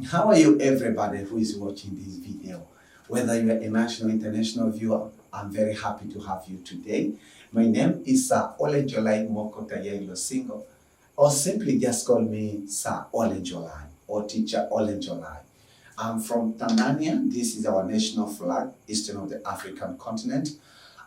How are you, everybody who is watching this video? Whether you are a national, international viewer, I'm very happy to have you today. My name is Sir Olenjolai Moko TAYAI Losingo, or simply just call me Sir Olenjolai or Teacher Olenjolai. I'm from Tanzania. This is our national flag, eastern of the African continent.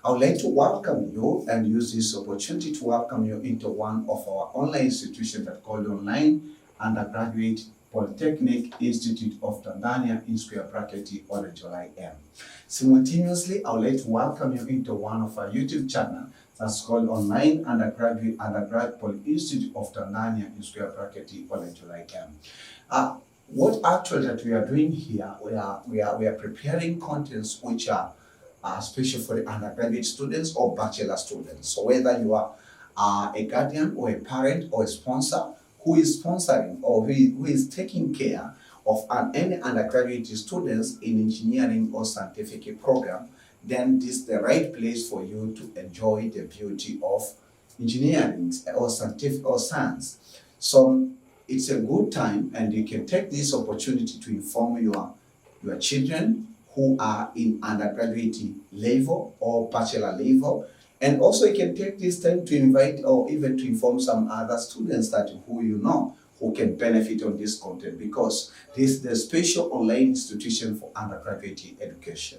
I would like to welcome you and use this opportunity to welcome you into one of our online institutions that called online Undergraduate Polytechnic Institute of Tanzania in square bracket OLENJOLAIM. Simultaneously, I would like to welcome you into one of our YouTube channel that's called Online Undergrad Polyinstitute of Tanzania in square bracket OLENJOLAIM. What actually that we are doing here, we are preparing contents which are special for the undergraduate students or bachelor students. So whether you are a guardian or a parent or a sponsor who is sponsoring or who is taking care of any undergraduate students in engineering or scientific program, then this is the right place for you to enjoy the beauty of engineering or scientific or science. So it's a good time, and you can take this opportunity to inform your children who are in undergraduate level or bachelor level. And also you can take this time to invite or even to inform some other students that who you know who can benefit on this content, because this is the special online institution for undergraduate education.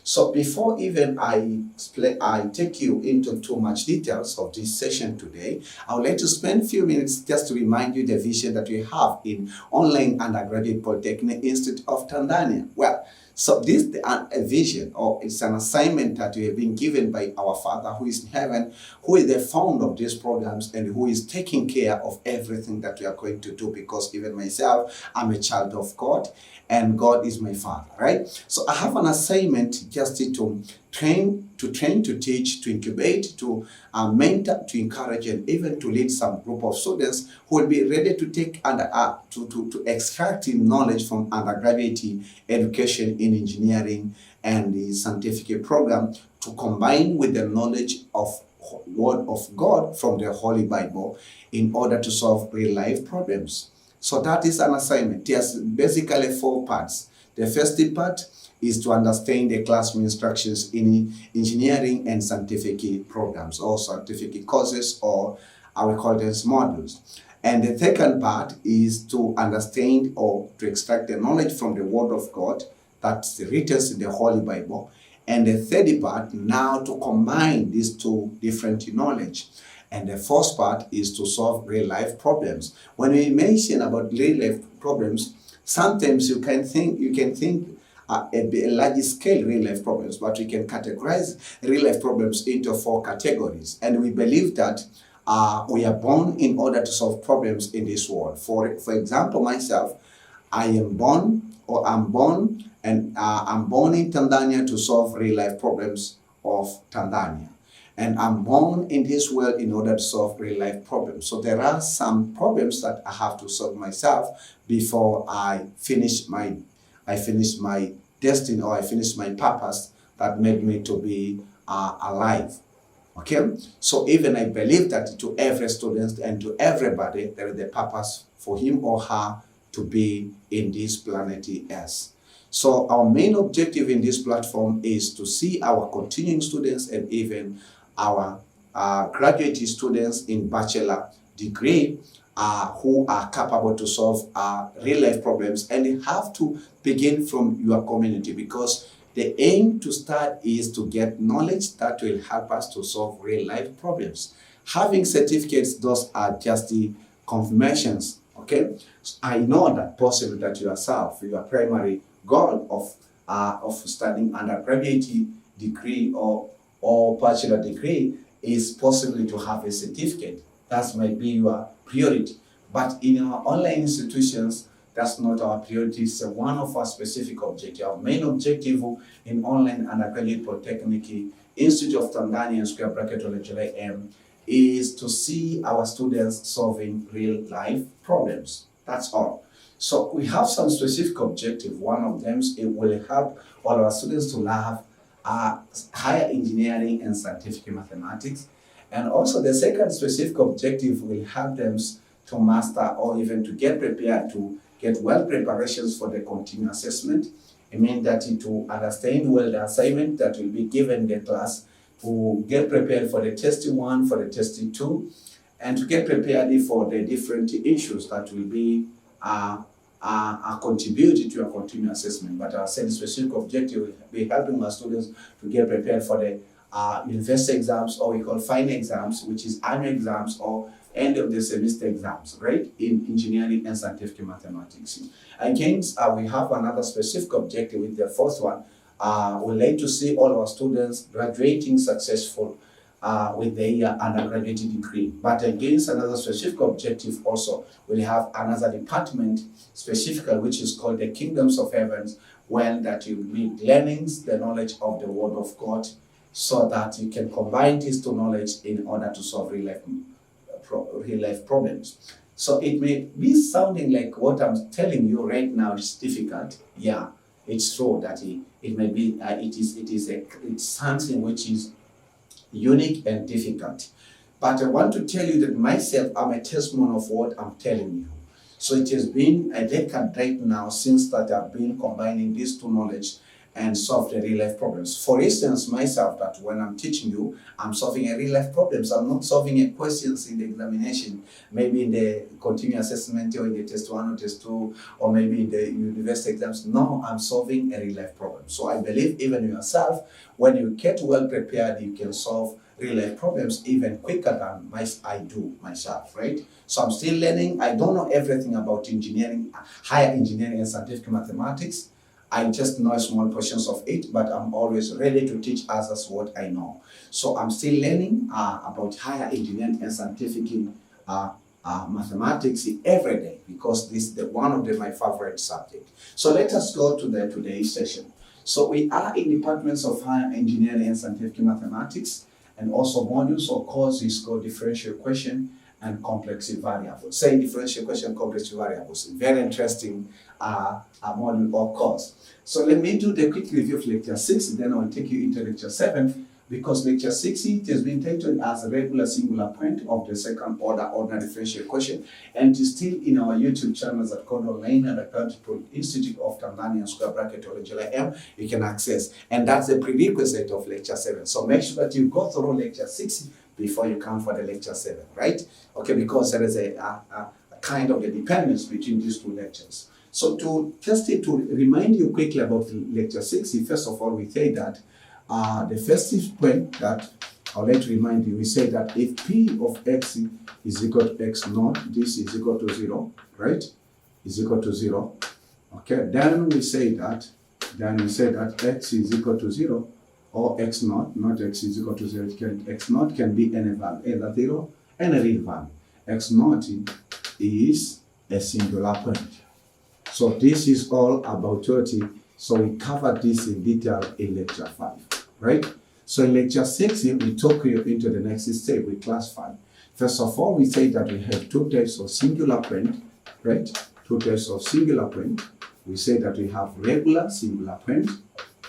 So before even I take you into too much details of this session today, I would like to spend a few minutes just to remind you the vision that we have in Online Undergraduate Polytechnic Institute of Tanzania. Well, so this is a vision, or it's an assignment that we have been given by our Father who is in heaven, who is the founder of these programs and who is taking care of everything that we are going to do, because even myself, I'm a child of God and God is my Father, right? So I have an assignment just to train, to teach, to incubate, to mentor, to encourage, and even to lead some group of students who will be ready to take to extract knowledge from undergraduate education in engineering and the scientific program, to combine with the knowledge of Word of God from the Holy Bible in order to solve real life problems. So that is an assignment. There's basically 4 parts. The first part is to understand the classroom instructions in engineering and scientific programs or scientific courses, or I will call them modules. And the second part is to understand or to extract the knowledge from the Word of God that's written in the Holy Bible. And the third part, now to combine these two different knowledge. And the fourth part is to solve real life problems. When we mention about real life problems, sometimes you can think a large scale real life problems, but we can categorize real life problems into 4 categories. And we believe that we are born in order to solve problems in this world. For example, myself, I'm born in Tanzania to solve real life problems of Tanzania. And I'm born in this world in order to solve real life problems. So there are some problems that I have to solve myself before I finish my destiny, or I finish my purpose that made me to be alive. Okay? So even I believe that to every student and to everybody, there is a purpose for him or her to be in this planet Earth. So our main objective in this platform is to see our continuing students and even our graduate students in bachelor degree who are capable to solve real life problems, and they have to begin from your community, because the aim to start is to get knowledge that will help us to solve real life problems. Having certificates, those are just the confirmations, okay? I know that possibly that yourself, your primary goal of studying undergraduate degree or bachelor degree is possibly to have a certificate. That might be your priority. But in our online institutions, that's not our priority. It's one of our specific objectives. Our main objective in Online Undergraduate Polytechnic Institute of Tanzania in square bracket OLENJOLAIM is to see our students solving real life problems. That's all. So we have some specific objective. One of them is it will help all our students to have higher engineering and scientific mathematics. And also the second specific objective will help them to master or even to get prepared to get well preparations for the continuous assessment. It means that to understand well the assignment that will be given in the class, to get prepared for the testing 1, for the testing 2, and to get prepared for the different issues that will be contributed to a continuous assessment. But our specific objective will be helping our students to get prepared for the university exams, or we call final exams, which is annual exams or end of the semester exams, right, in engineering and scientific mathematics. Again, we have another specific objective with the fourth one. We'd like to see all our students graduating successful with their undergraduate degree. But against another specific objective also, we have another department specifically, which is called the Kingdoms of Heavens, when that you will be learning the knowledge of the Word of God, so that you can combine these two knowledge in order to solve real life problems. So it may be sounding like what I'm telling you right now is difficult. Yeah, it's true that it may be. It's something which is unique and difficult. But I want to tell you that myself, I'm a testimony of what I'm telling you. So it has been a decade right now since that I've been combining these two knowledge and solve the real life problems. For instance, myself, that when I'm teaching you, I'm solving a real life problems. I'm not solving a questions in the examination, maybe in the continuous assessment or in the test 1 or test 2, or maybe in the university exams. No, I'm solving a real life problem. So I believe even yourself, when you get well prepared, you can solve real life problems even quicker than I do myself, right? So I'm still learning. I don't know everything about engineering, higher engineering and scientific mathematics. I just know small portions of it, but I'm always ready to teach others what I know. So I'm still learning about higher engineering and scientific mathematics every day, because this is one of my favorite subjects. So let us go to today's session. So we are in departments of higher engineering and scientific mathematics, and also modules or courses called differential equation and complex variables. Say differential equation, complex variables. Very interesting module or course. So let me do the quick review of lecture 6, then I'll take you into lecture 7, because lecture 6 it has been titled as a regular singular point of the second order ordinary differential equation, and it is still in our YouTube channels at Undergrad Polyinstitute of Tanzania /Olenjolaim. You can access, and that's the prerequisite of lecture 7. So make sure that you go through lecture 6 before you come for the lecture 7, right? Okay, because there is a kind of a dependence between these two lectures. So to remind you quickly about lecture 6, first of all, we say that the first point that I would like to remind you, we say that if P of X is equal to X naught, this is equal to 0, right? Is equal to 0. Okay, then we say that X is equal to 0, or X naught, not X is equal to 0. X naught can be any value, either 0 and a real value. X naught is a singular point. So this is all about 30. So we covered this in detail in lecture 5, right? So in lecture 6, we took you into the next step, we classify. First of all, we say that we have two types of singular point, right? Two types of singular point. We say that we have regular singular point.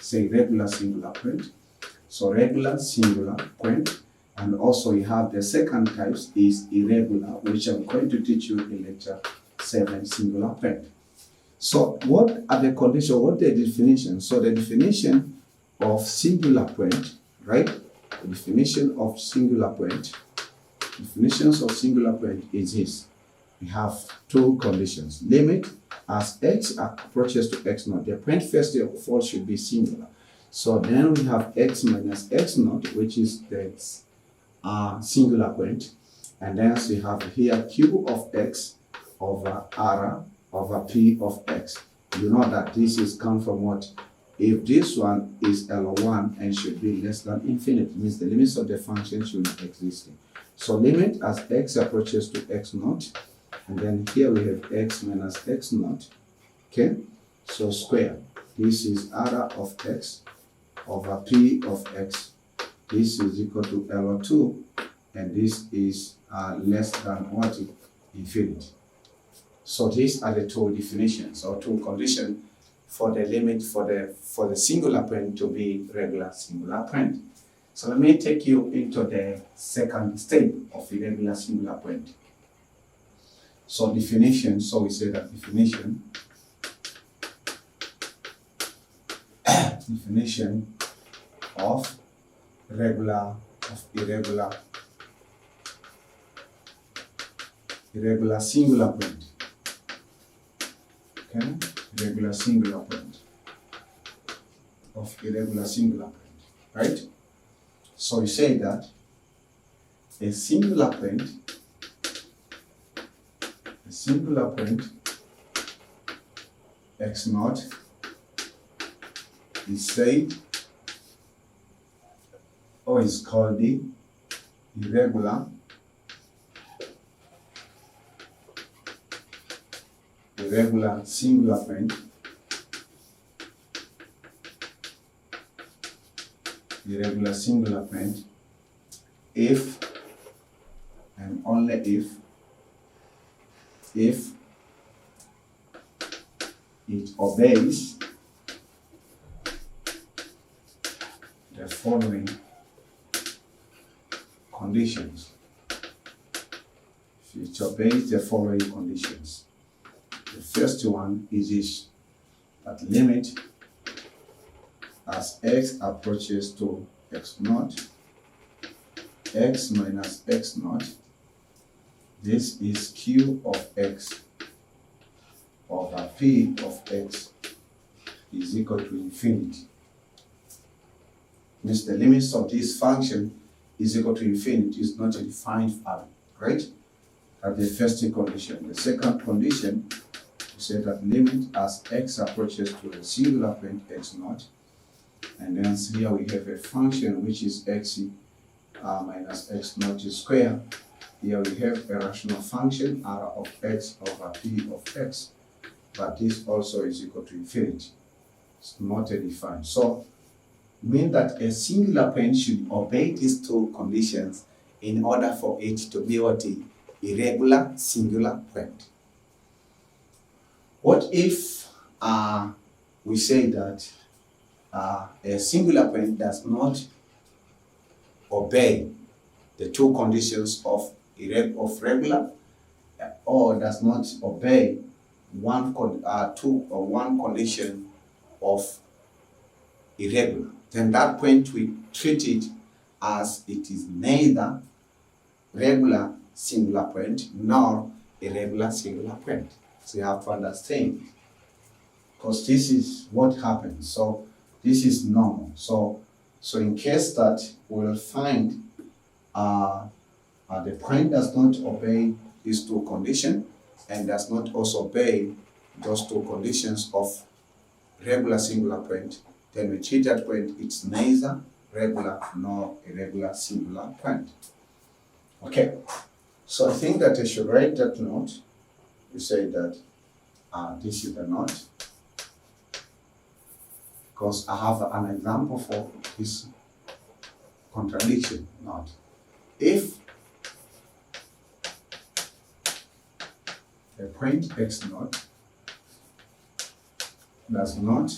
Say regular singular point. So regular singular point. And also we have the second type is irregular, which I'm going to teach you in lecture 7, singular point. So what are the conditions? What are the definitions? So the definition of singular point, right? The definition of singular point. Definitions of singular point is this. We have two conditions. Limit as x approaches to x naught. The point first of all should be singular. So then we have x minus x naught, which is the singular point. And then we have here q of x over r over p of x. You know that this is come from what? If this one is L1 and should be less than infinity, means the limits of the function should exist. So limit as x approaches to x naught, and then here we have x minus x naught. Okay, so square. This is r of x over p of x. This is equal to L2, and this is less than what? Infinity. So these are the two definitions or two conditions for the limit for the singular point to be regular singular point. So let me take you into the second step of irregular singular point. So definition, so we say that definition of irregular singular point. Okay, irregular singular point of irregular singular point, right? So we say that a singular point x naught is said or is called the irregular singular point if and only if it obeys the following conditions. If it obeys the following conditions. The first one is this, that limit as x approaches to x naught, x minus x naught, this is q of x over p of x is equal to infinity. Means the limits of this function is equal to infinity is not a defined value, right? That's the first condition. The second condition, we say that limit as x approaches to a singular point x naught, and then here we have a function which is x minus x naught square. Here we have a rational function r of x over p of x, but this also is equal to infinity. It's not a defined. So, mean that a singular point should obey these two conditions in order for it to be what a irregular singular point. What if we say that a singular point does not obey the two conditions of regular, or does not obey one condition of irregular? Then that point we treat it as it is neither regular singular point nor irregular singular point. So you have to understand, because this is what happens. So this is normal. So in case that we'll find the point does not obey these two conditions and does not also obey those two conditions of regular singular point, then we treat that point it's neither regular nor irregular singular point. Okay, so I think that I should write that note. We say that this is the note, because I have an example for this contradiction note. If a point x naught does not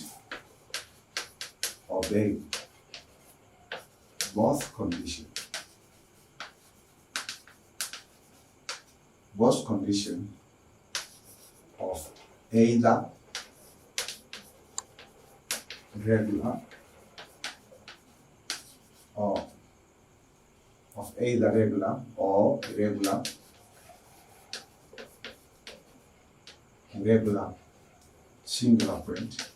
obey both conditions of either regular or irregular singular point.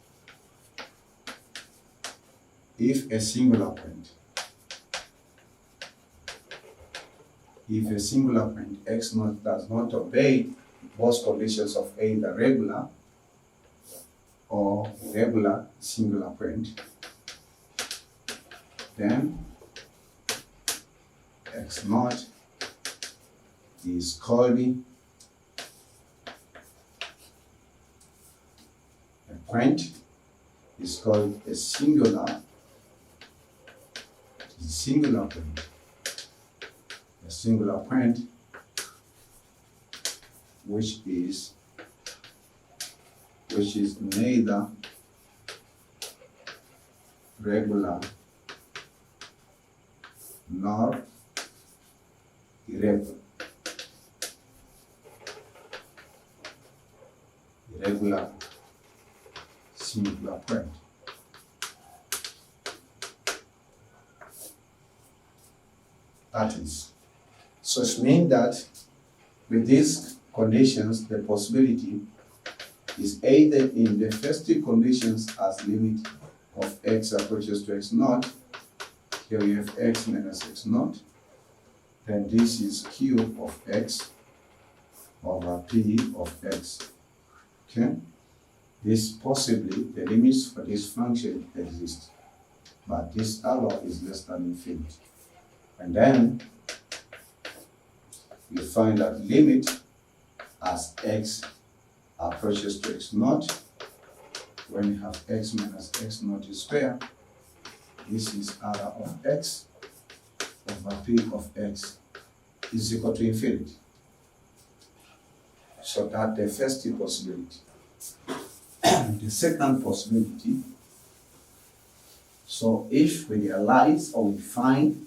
If a singular point x naught does not obey both conditions of either regular or irregular singular point, then x naught is called a point is called a singular point. A singular point which is neither regular nor irregular. irregular singular point. That is. So it means that with these conditions, the possibility is either in the first two conditions as limit of x approaches to x naught. Here we have x minus x naught. Then this is q of x over p of x. Okay? This possibly, the limits for this function exist, but this error is less than infinity. And then you find that limit as x approaches to x naught, when you have x minus x naught square, this is r of x over p of x is equal to infinity. So that the first possibility. The second possibility, so if we realize or we find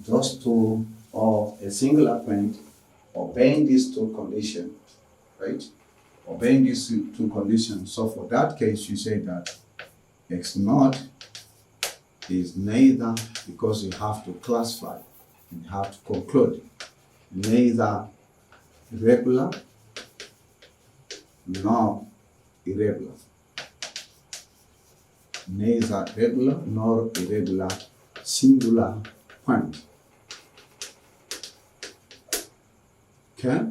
those two or a singular point obeying these two conditions, right? Obeying these two conditions. So for that case, you say that x naught is neither, because you have to classify, you have to conclude, neither regular nor irregular. Neither regular nor irregular singular point. Okay?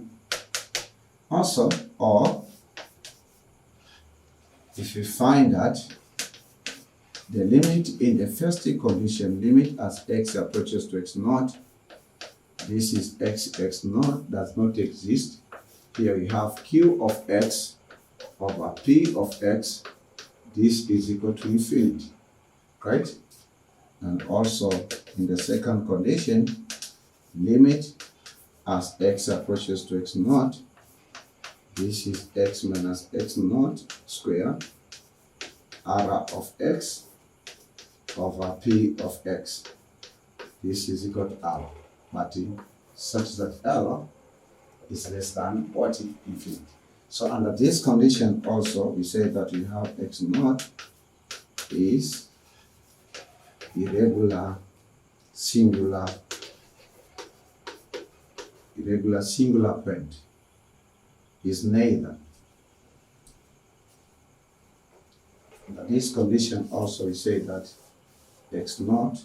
Also, or if you find that the limit in the first condition, limit as x approaches to x naught, this is x naught does not exist. Here we have q of x over p of x. This is equal to infinity, right? And also in the second condition, limit as x approaches to x naught, this is x minus x naught square, r of x over p of x. This is equal to r, but such that r is less than what? Infinity. So under this condition also, we say that we have x naught is irregular singular point, is neither. Under this condition also, we say that x naught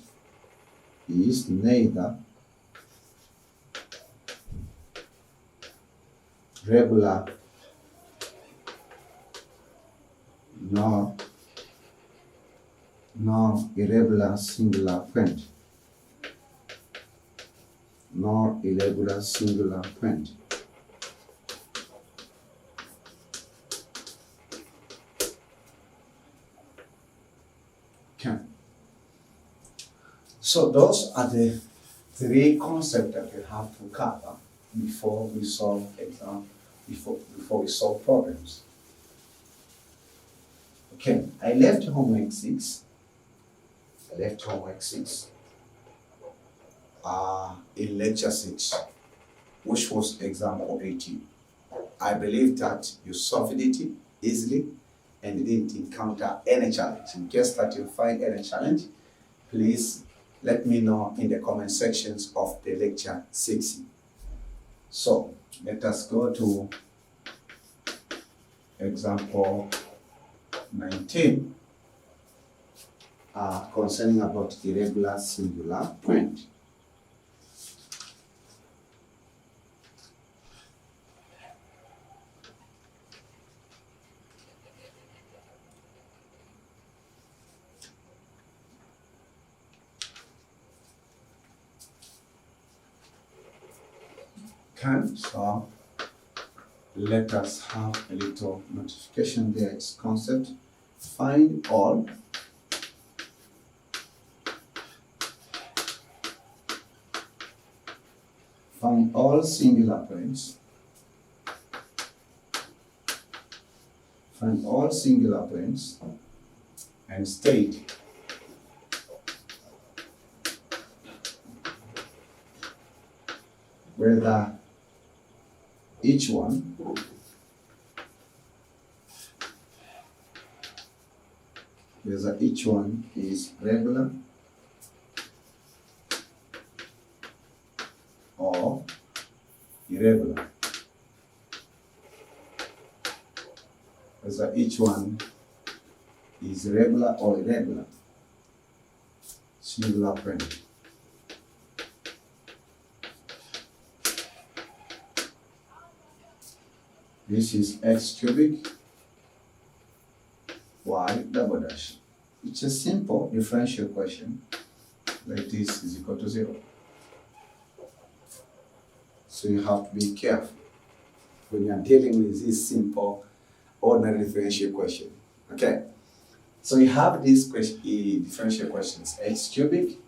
is neither regular nor irregular singular point. Nor irregular singular point. Okay. So those are the three concepts that we have to cover before we solve before we solve problems. Okay, I left homework 6. In lecture 6, which was example 18. I believe that you solved it easily and didn't encounter any challenge. In case that you find any challenge, please let me know in the comment sections of the lecture 6. So let us go to example 19 concerning about irregular singular point. Okay, so let us have a little notification there. It's concept. Find all singular points. Find all singular points and state whether each one whether each one is regular or irregular. Whether each one is regular or irregular. Singular point. This is x cubic y double dash. It's a simple differential question. Like this is equal to 0. So you have to be careful when you are dealing with this simple ordinary differential question. Okay? So you have these differential questions. X cubic,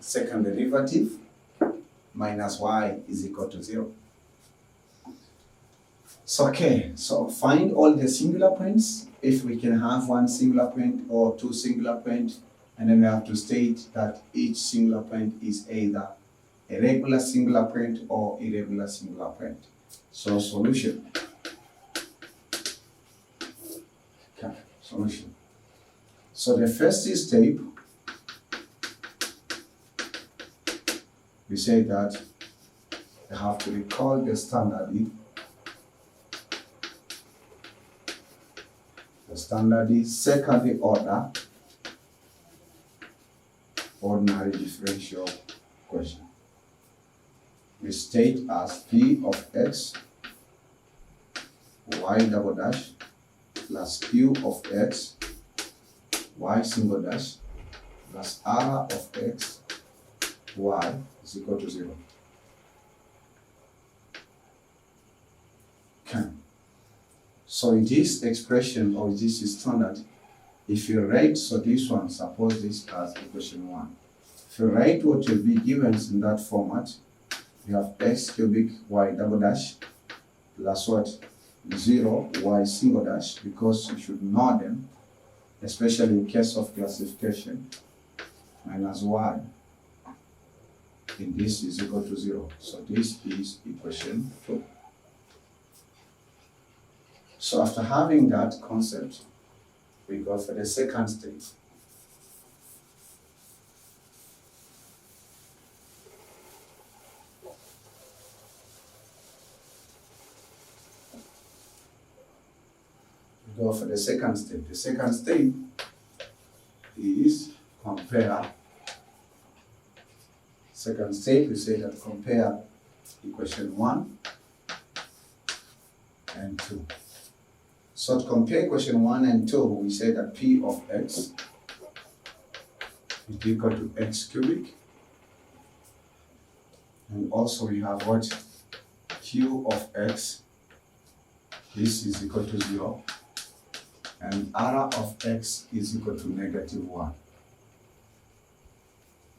second derivative, minus y is equal to 0. So okay, so find all the singular points, if we can have one singular point or two singular points, and then we have to state that each singular point is either a regular singular point or irregular singular point. So solution. Okay, solution. So the first step, we say that you have to recall the standard. The standard is second order ordinary differential question. We state as p of x y double dash plus q of x y single dash plus r of x y is equal to 0. Okay. So in this expression or this is standard, if you write, so this one, suppose this as equation 1. If you write what will be given in that format, you have x cubic y double dash plus what? 0 y single dash, because you should know them, especially in case of classification, minus y. And this is equal to 0. So this is equation 2. So after having that concept, we go for the second step. We go for the second step. The second step is compare. Second step, we say that compare equation 1 and 2. So to compare equation 1 and 2, we say that p of x is equal to x cubic. And also we have what? Q of x, this is equal to 0. And r of x is equal to negative 1.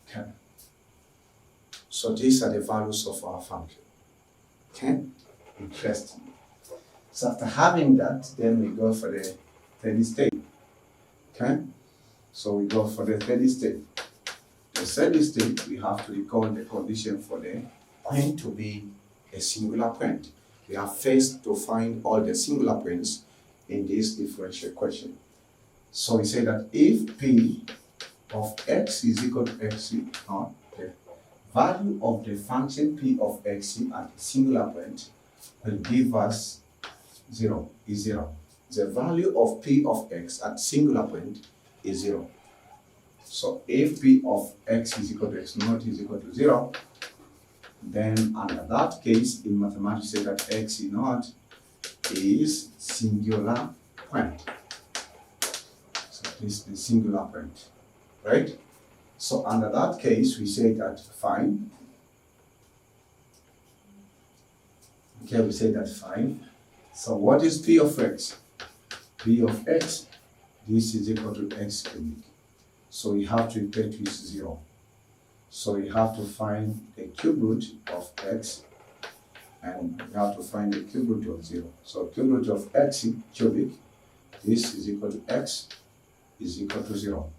Okay. So these are the values of our function. Okay? Interesting. So after having that, then we go for the third step. Okay? So we go for the third step. The third step, we have to recall the condition for the point to be a singular point. We are first to find all the singular points in this differential question. So we say that if p of x is equal to x, the value of the function p of x at a singular point will give us 0, is 0. The value of p of x at singular point is 0. So if p of x is equal to x naught is equal to 0, then under that case in mathematics say that x naught is singular point. So this is the singular point, right? So under that case we say that fine. Okay, we say that fine. So what is p of x? P of x, this is equal to x cubic. So we have to equate with 0. So we have to find the cube root of x, and we have to find the cube root of 0. So cube root of x cubic, this is equal to x is equal to 0.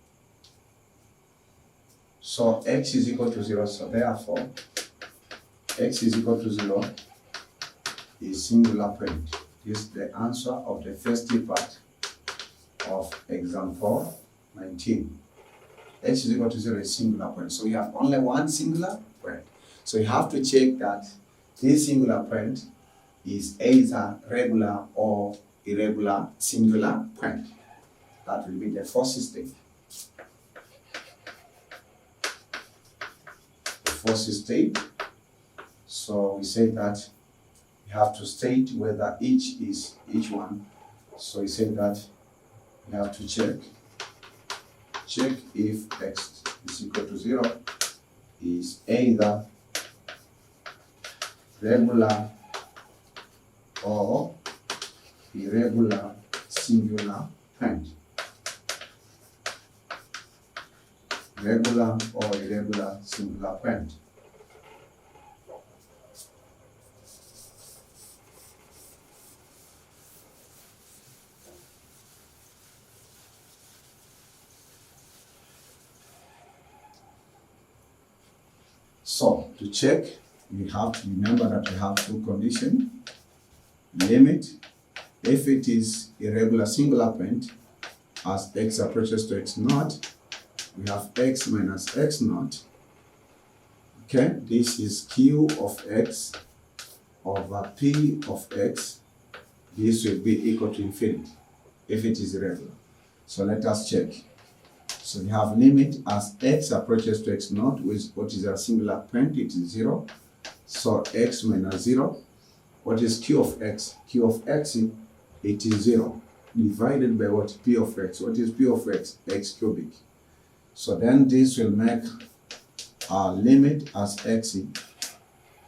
So x is equal to 0, so therefore x is equal to 0 is singular point. This is the answer of the first part of example 19. X is equal to 0 is singular point. So we have only one singular point. So you have to check that this singular point is either regular or irregular singular point. That will be the first stage. The first stage. So we say that you have to state whether each one. So we say that you have to check if x is equal to 0 is either regular or irregular singular point. Regular or irregular singular point. So to check, we have to remember that we have two conditions. Limit, if it is irregular singular point, as x approaches to x naught, we have x minus x naught. Okay, this is q of x over p of x. This will be equal to infinity if it is irregular. So let us check. So we have limit as x approaches to x naught, with what is a singular point, it is 0. So x minus 0. What is q of x? Q of x, it is 0, divided by what? P of x. What is P of x? X cubic. So then this will make our limit as x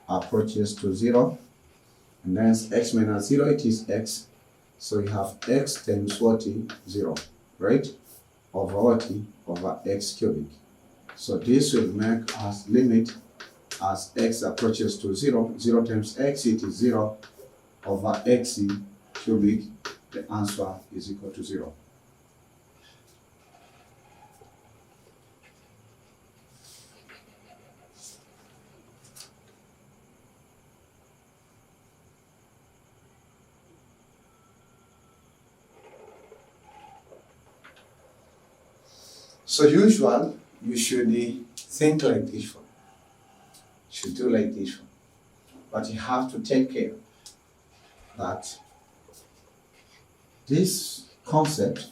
approaches to 0. And then x minus 0, it is x. So you have x times what? 0, right? Over what? Over x cubic. So this will make us limit as x approaches to 0. 0 times x, it is 0 over x cubic. The answer is equal to 0. So usual, you should think like this one. Should do like this one. But you have to take care that this concept,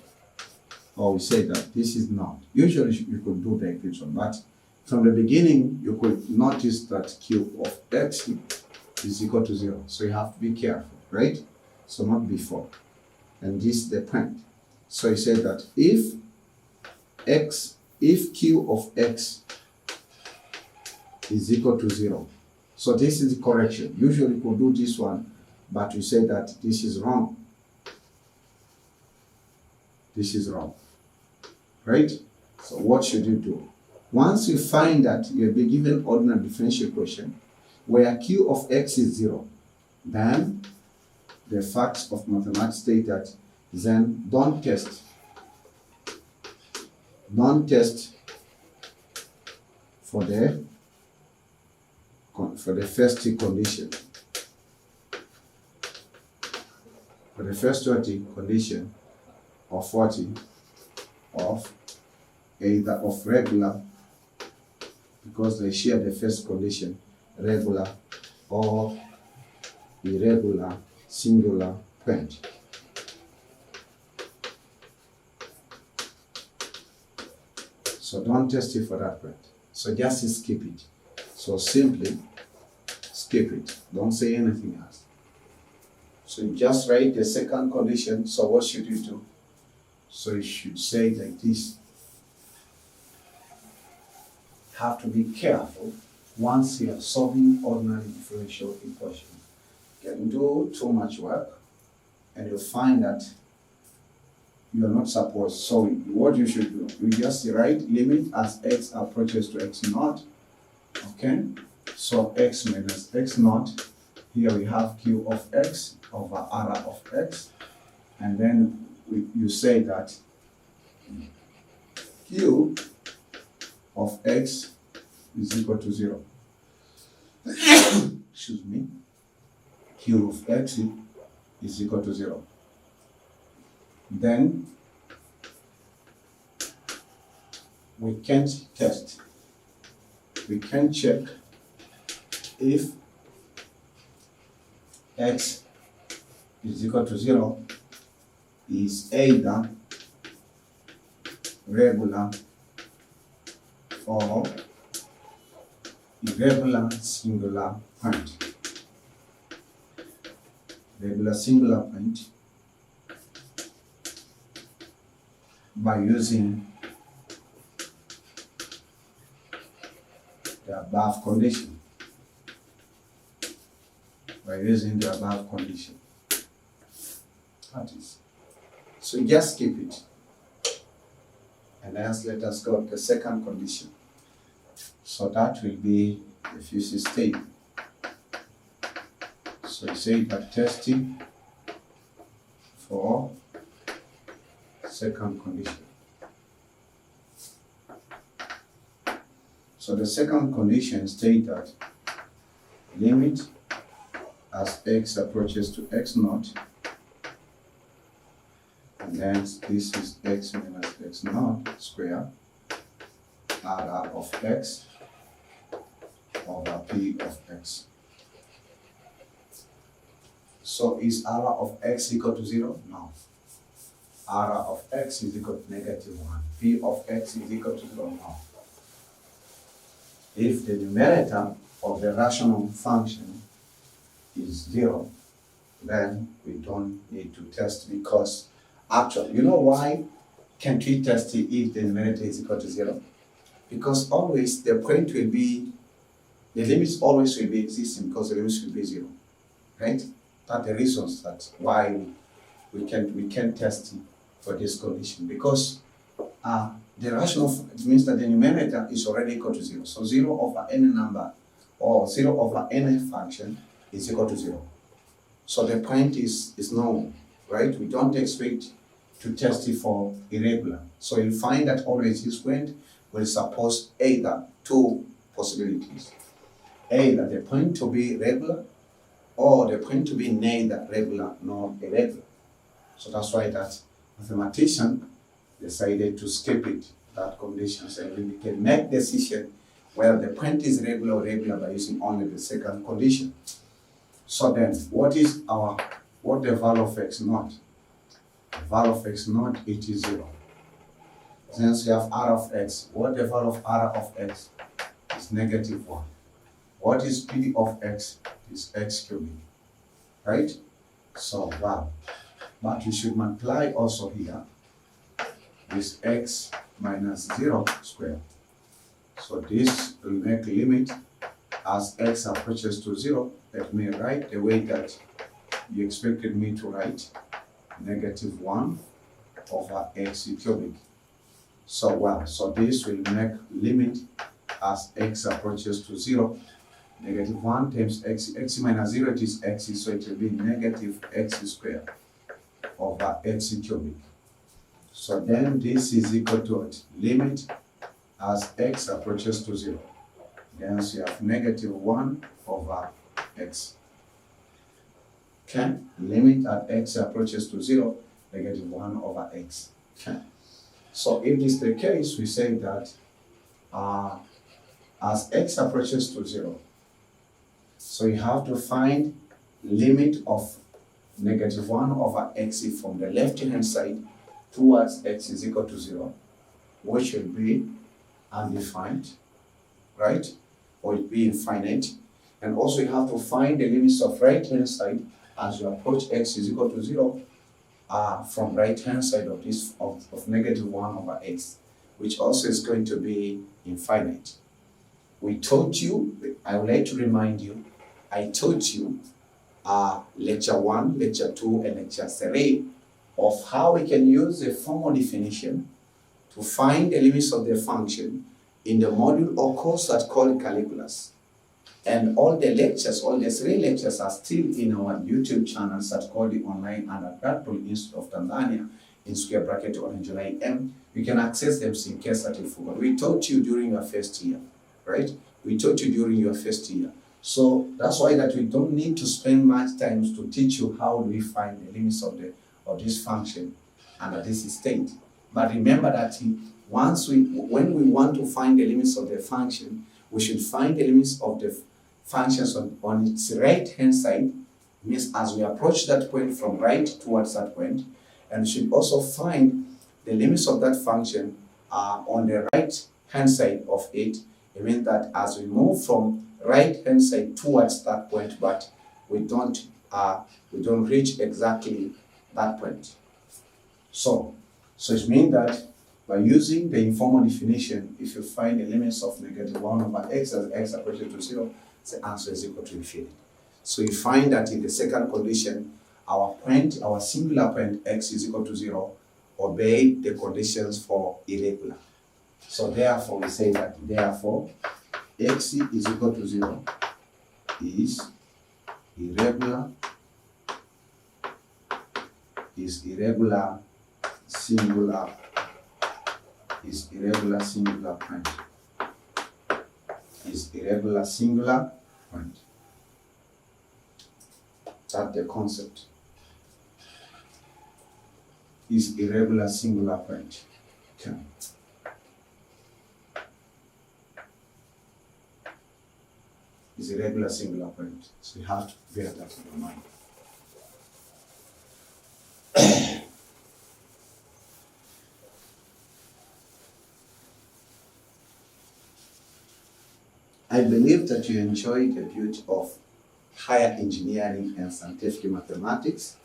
or we say that this is not. Usually you could do like this one, but from the beginning you could notice that q of x is equal to 0. So you have to be careful, right? So not before. And this is the point. So you say that if q of x is equal to 0, so this is the correction. Usually we could do this one, but we say that this is wrong. This is wrong, right? So what should you do? Once you find that you'll be given ordinary differential equation where q of x is 0, then the facts of mathematics state that then don't test for the first condition. For the first condition of what? Of either of regular, because they share the first condition, regular or irregular singular point. So don't test it for that point. So just skip it. So simply skip it. Don't say anything else. So you just write the second condition. So what should you do? So you should say like this. Have to be careful once you are solving ordinary differential equation. You can do too much work and you'll find that you are not supposed. So what you should do, you just write limit as x approaches to x naught. Okay, so x minus x naught. Here we have q of x over r of x, and then you say that q of x is equal to 0. Excuse me. Q of x is equal to 0. Then we can't test. We can check if x is equal to 0 is either regular or irregular singular point. Regular singular point by using the above condition. By using the above condition. That is. So just keep it. And then let us go to the second condition. So that will be the fuse state. So you say that testing for second condition. So the second condition states that limit as x approaches to x naught, and then this is x minus x naught square r of x over p of x. So is r of x equal to 0? No. R of x is equal to -1. P of x is equal to 0? No. If the numerator of the rational function is 0, then we don't need to test, because actually, you know why can't we test it if the numerator is equal to 0? Because always the point will be, the limits always will be existing, because the limits will be 0, right? That's the reasons that why we can't test it for this condition, because the rational, it means that the numerator is already equal to 0. So 0 over any number or 0 over any function is equal to 0. So the point is known, right? We don't expect to test it for irregular. So you'll find that always this point will suppose either two possibilities. Either the point to be regular or the point to be neither regular nor irregular. So that's why that mathematician decided to skip it, that condition, so we can make decision whether the point is regular or irregular by using only the second condition. So then, what the value of x naught? The value of x naught, it is 0. Since we have r of x, what the value of r of x is -1. What is p of x is x cubic, right? So, wow. But we should multiply also here with x minus 0 square. So this will make limit as x approaches to 0. Let me write the way that you expected me to write, -1 over x cubic. So well, so this will make limit as x approaches to 0. -1 times x minus 0, it is x, so it will be -x squared over x cubic. So then this is equal to it, limit as x approaches to 0. Then so you have -1 over x. Okay, limit at x approaches to 0, -1 over x. Okay. So if this is the case, we say that as x approaches to 0, so you have to find limit of -1 over x from the left-hand side towards x is equal to 0, which will be undefined, right? Or it will be infinite. And also you have to find the limits of right-hand side as you approach x is equal to 0 from right-hand side of this of -1 over x, which also is going to be infinite. We told you, I would like to remind you, I told you lecture 1, lecture 2, and lecture 3 of how we can use the formal definition to find the limits of the function in the module or course that's called calculus. And all the lectures, all the 3 lectures are still in our YouTube channels that's called the Online Undergrad Polyinstit of Tanzania, in square bracket OLENJOLAIM. You can access them in case that you forgot. We taught you during your first year, right? We taught you during your first year. So that's why that we don't need to spend much time to teach you how do we find the limits of this function under this state. But remember that when we want to find the limits of the function, we should find the limits of the functions on its right hand side, means as we approach that point from right towards that point, and we should also find the limits of that function on the right hand side of it. It means that as we move from right hand side towards that point, but we don't reach exactly that point. So it means that by using the informal definition, if you find the limits of -1 over x as x approaching to 0, the answer is equal to infinity. So you find that in the second condition, our singular point x is equal to 0 obey the conditions for irregular. So therefore we say that x is equal to 0 is irregular singular point. Is irregular singular point. That's the concept. Is irregular singular point. Okay. Is irregular singular point. So you have to bear that in your mind. I believe that you enjoy the beauty of higher engineering and scientific mathematics.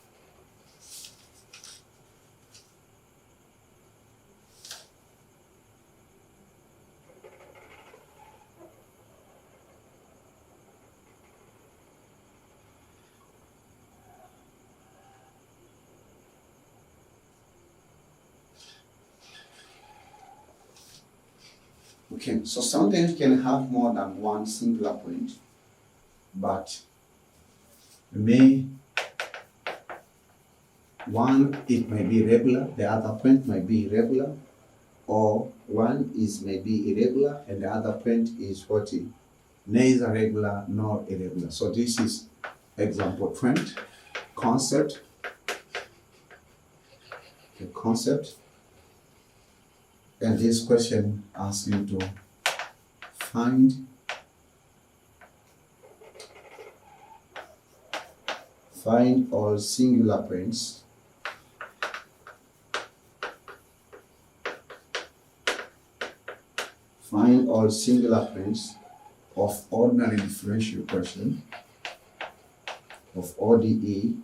Okay, so something can have more than one singular point, but it may be regular, the other point might be irregular, or one may be irregular and the other point is neither regular nor irregular. So this is example point, concept, and this question asks you to find all singular points of ordinary differential equation of ODE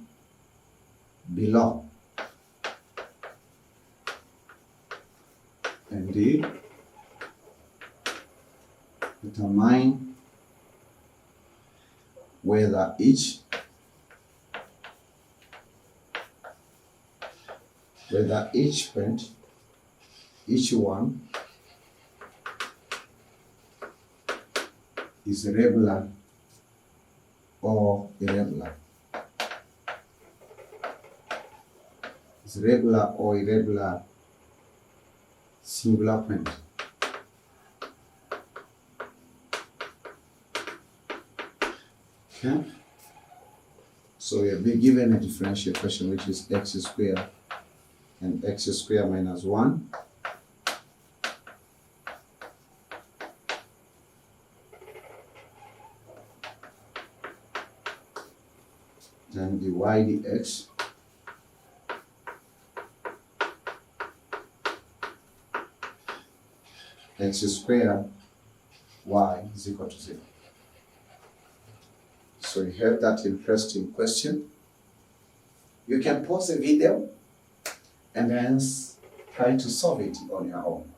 below. And determine whether each point, each one is regular or irregular. Is regular or irregular singular point. Okay. So we have been given a differential equation which is x squared and x squared minus 1 then dy dx x squared y is equal to 0. So you have that interesting question. You can pause the video and then try to solve it on your own.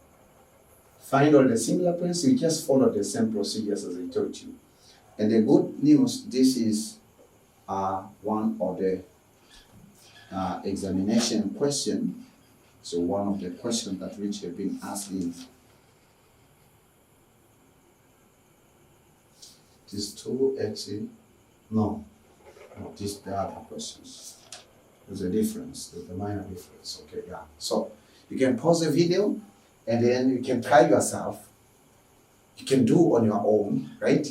Find all the singular points, you just follow the same procedures as I told you. And the good news, this is one of the examination question. So one of the questions that which have been asking. These two actually, no, these the other questions. There's a difference, there's a minor difference. Okay, yeah. So you can pause the video and then you can try yourself. You can do on your own, right?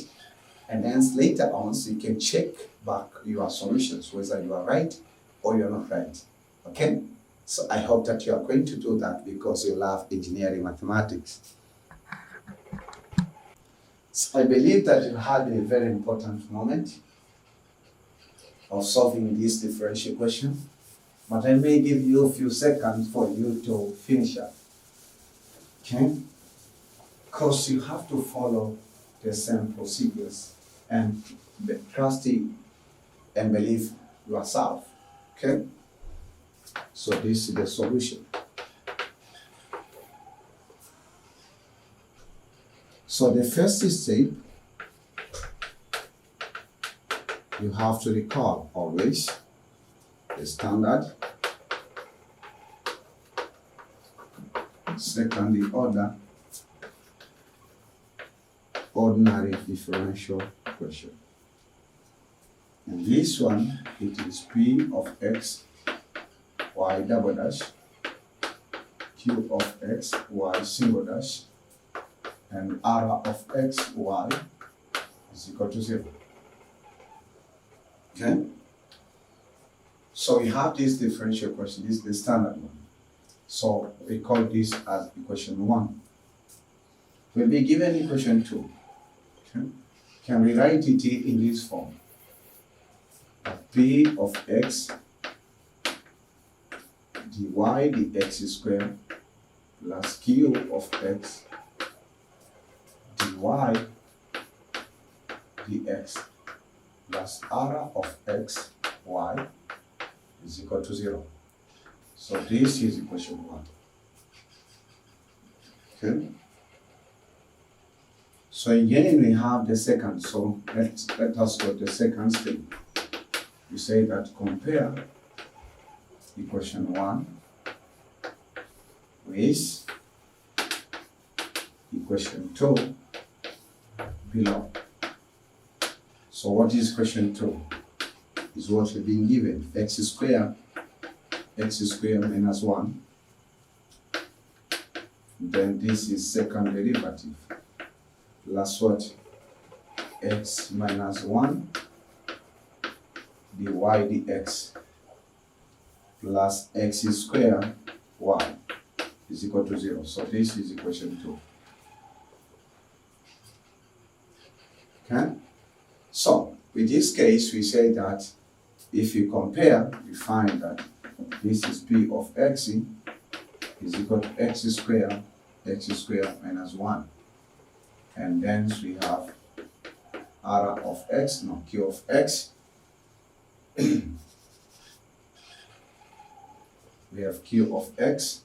And then later on, so you can check back your solutions, whether you are right or you're not right. Okay? So I hope that you are going to do that because you love engineering mathematics. So I believe that you had a very important moment of solving this differential question, but I may give you a few seconds for you to finish up. Okay? Because you have to follow the same procedures and trust and believe yourself. Okay? So this is the solution. So the first step, you have to recall always the standard. Second, the order, ordinary differential equation. And this one, it is P of x, y double dash, Q of x, y single dash, and R of x, y is equal to 0. Okay? So we have this differential equation, this is the standard one. So we call this as equation 1. We'll be given equation 2. Okay? Can we write it in this form? P of x dy dx squared plus q of x dy dx plus r of x y is equal to 0. So this is equation 1. Okay. So again we have the second. So let us go to the second step. We say that compare equation 1 with equation 2 below. So what is equation 2? Is what we've been given, x squared minus 1. Then this is second derivative plus what? X minus 1 dy dx plus x squared y is equal to 0. So this is equation 2. Okay? So with this case, we say that if you compare, we find that this is P of x is equal to x squared minus 1. And then we have R of x, no, Q of x. We have Q of x.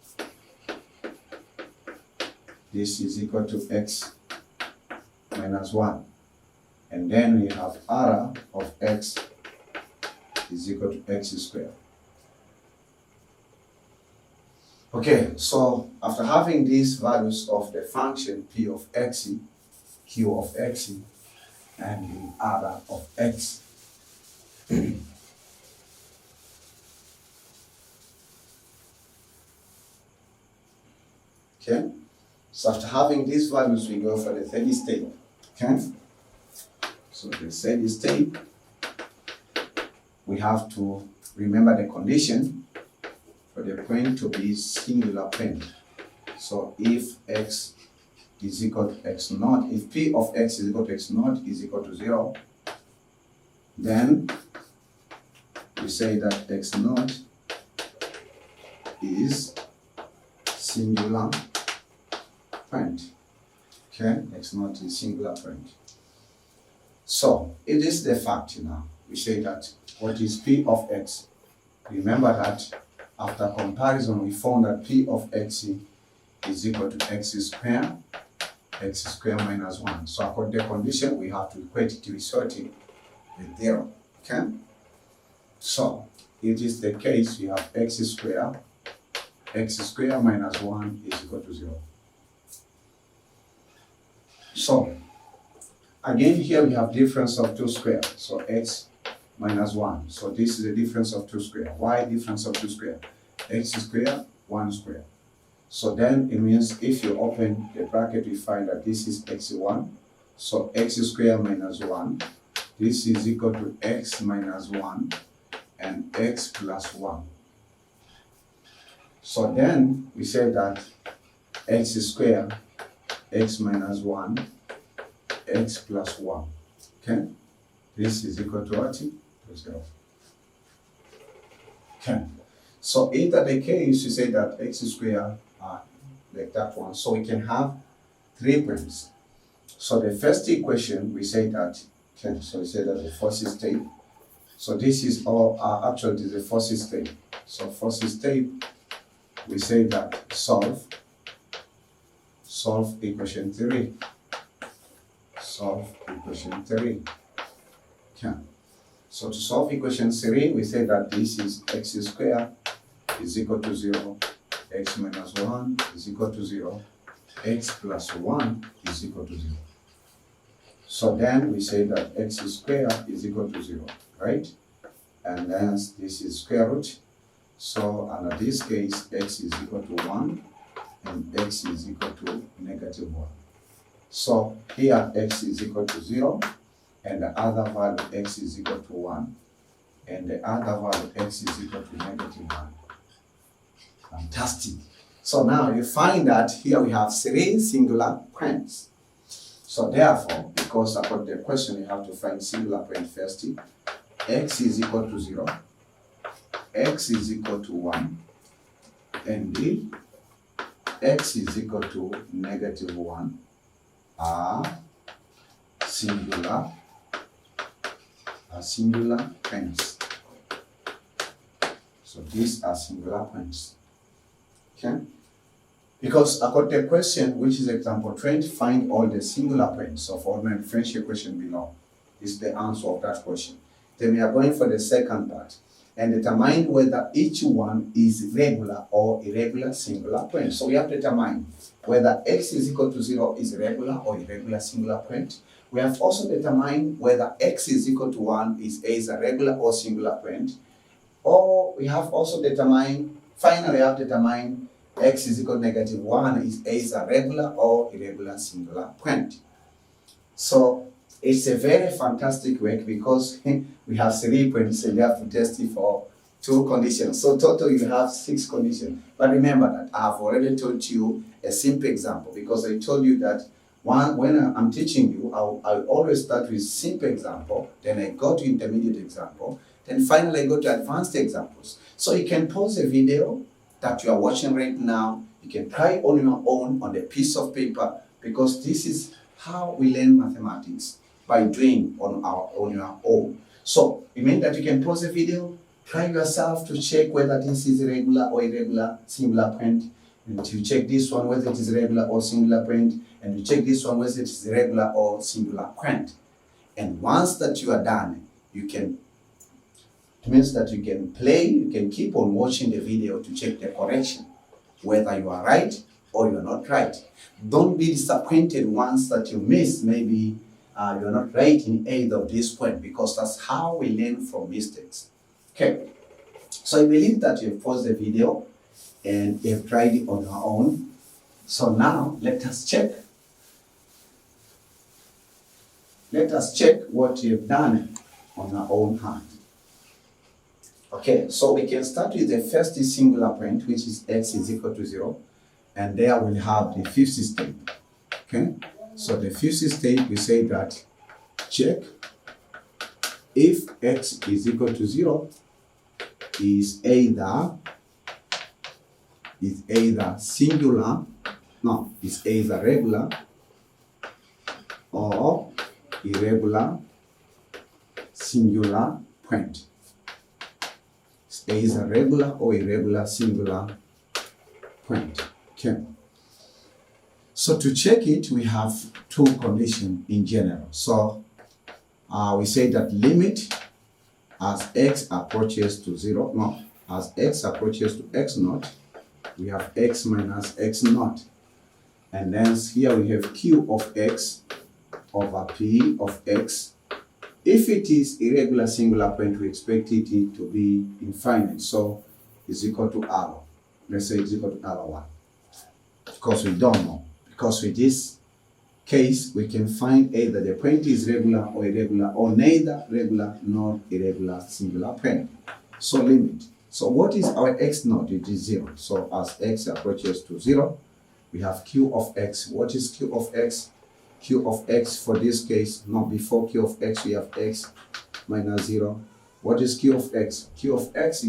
This is equal to x minus 1. And then we have R of x is equal to x squared. Okay, so after having these values of the function P of x, Q of x, and the R of x, okay, so after having these values, we go for the third step. Okay, so the third step, we have to remember the condition for the point to be singular point. So if x is equal to x naught, if P of x is equal to x naught is equal to 0, then we say that x naught is singular point. Okay, x naught is singular point. So it is the fact now. We say that what is P of x? Remember that after comparison, we found that P of x is equal to x squared minus 1. So according to the condition, we have to equate it to result with 0. Okay? So it is the case we have x squared minus 1 is equal to 0. So again here we have difference of 2 squared. So x minus 1. So this is the difference of 2 squared. Why difference of 2 squared? X squared, 1 squared. So then it means if you open the bracket, we find that this is x1. So x squared minus 1. This is equal to x minus 1 and x plus 1. So then we say that x squared, x minus 1, x plus 1. Okay? This is equal to what? To 0. Okay. So if that the case, you say that x squared, like that one. So we can have 3 points. So the first equation, we say that, okay, so we say that the first state. So this is all, actually this is the first step. So first step, we say that solve equation 3. Solve equation 3. Okay. So to solve equation 3, we say that this is x squared is equal to 0, x minus 1 is equal to 0, x plus 1 is equal to 0. So then we say that x squared is equal to 0, right? And then this is square root. So under this case, x is equal to 1 and x is equal to negative 1. So here x is equal to 0 and the other value x is equal to 1 and the other value x is equal to negative 1. Fantastic. So now you find that here we have 3 singular points. So therefore, because about the question, you have to find singular point first. X is equal to 0, x is equal to 1, and x is equal to negative 1 are singular points. So these are singular points. Okay? Because according to the question, which is example 20, find all the singular points of all my differential equation below, is the answer of that question. Then we are going for the second part and determine whether each one is regular or irregular singular point. So we have to determine whether x is equal to 0 is regular or irregular singular point. We have also determined whether x is equal to 1 is a regular or singular point. Or we have also determined, finally we have determined x is equal to negative 1 is a regular or irregular singular point. So it's a very fantastic work because we have 3 points and you have to test it for 2 conditions. So total you have 6 conditions. But remember that I have already told you a simple example because I told you that when I'm teaching you, I always start with simple example, then I go to intermediate example, then finally I go to advanced examples. So you can pause the video that you are watching right now. You can try on your own on a piece of paper because this is how we learn mathematics, by doing on your own. So it means that you can pause the video, try yourself to check whether this is regular or irregular singular point, and you check this one whether it is regular or singular point, and you check this one whether it is regular or singular point. And once that you are done, it means that you can play, you can keep on watching the video to check the correction, whether you are right or you are not right. Don't be disappointed once that you miss, maybe you're not right in either of these points, because that's how we learn from mistakes. Okay, so I believe that you've paused the video and you've tried it on your own. So now let us check. Let us check what you've done on your own hand. Okay, so we can start with the first singular point, which is x is equal to 0, and there we'll have the fifth step. Okay, so the fifth step, we say that check if x is equal to 0 is either singular, no, is either regular or irregular singular point. It's either regular or irregular singular point. Okay. So to check it, we have 2 conditions in general. So we say that limit as x approaches to 0, no, as x approaches to x naught, we have x minus x naught. And then here we have q of x over p of x. If it is irregular singular point, we expect it to be infinite. So it's equal to R. Let's say it's equal to R1. Because we don't know. Because with this case, we can find either the point is regular or irregular, or neither regular nor irregular singular point. So limit. So what is our x naught? It is 0. So as x approaches to 0, we have q of x. What is q of x? Q of x for this case, not before q of x, we have x minus 0. What is q of x? Q of x,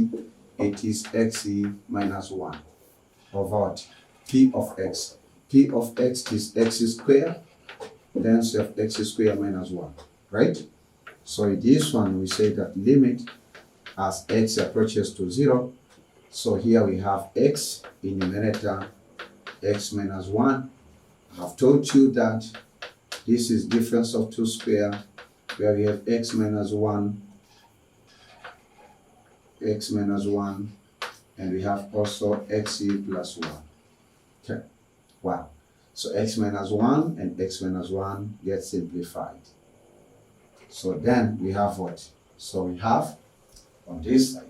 it is x minus 1 over what? P of x. P of x is x squared, then we have x squared minus 1, right? So in this one, we say that limit as x approaches to 0. So here we have x in numerator, x minus 1. I have told you that this is difference of 2 square, where we have x minus 1, and we have also x plus 1. Okay, wow. So x minus 1 and x minus 1 get simplified. So then we have what? So we have on this side,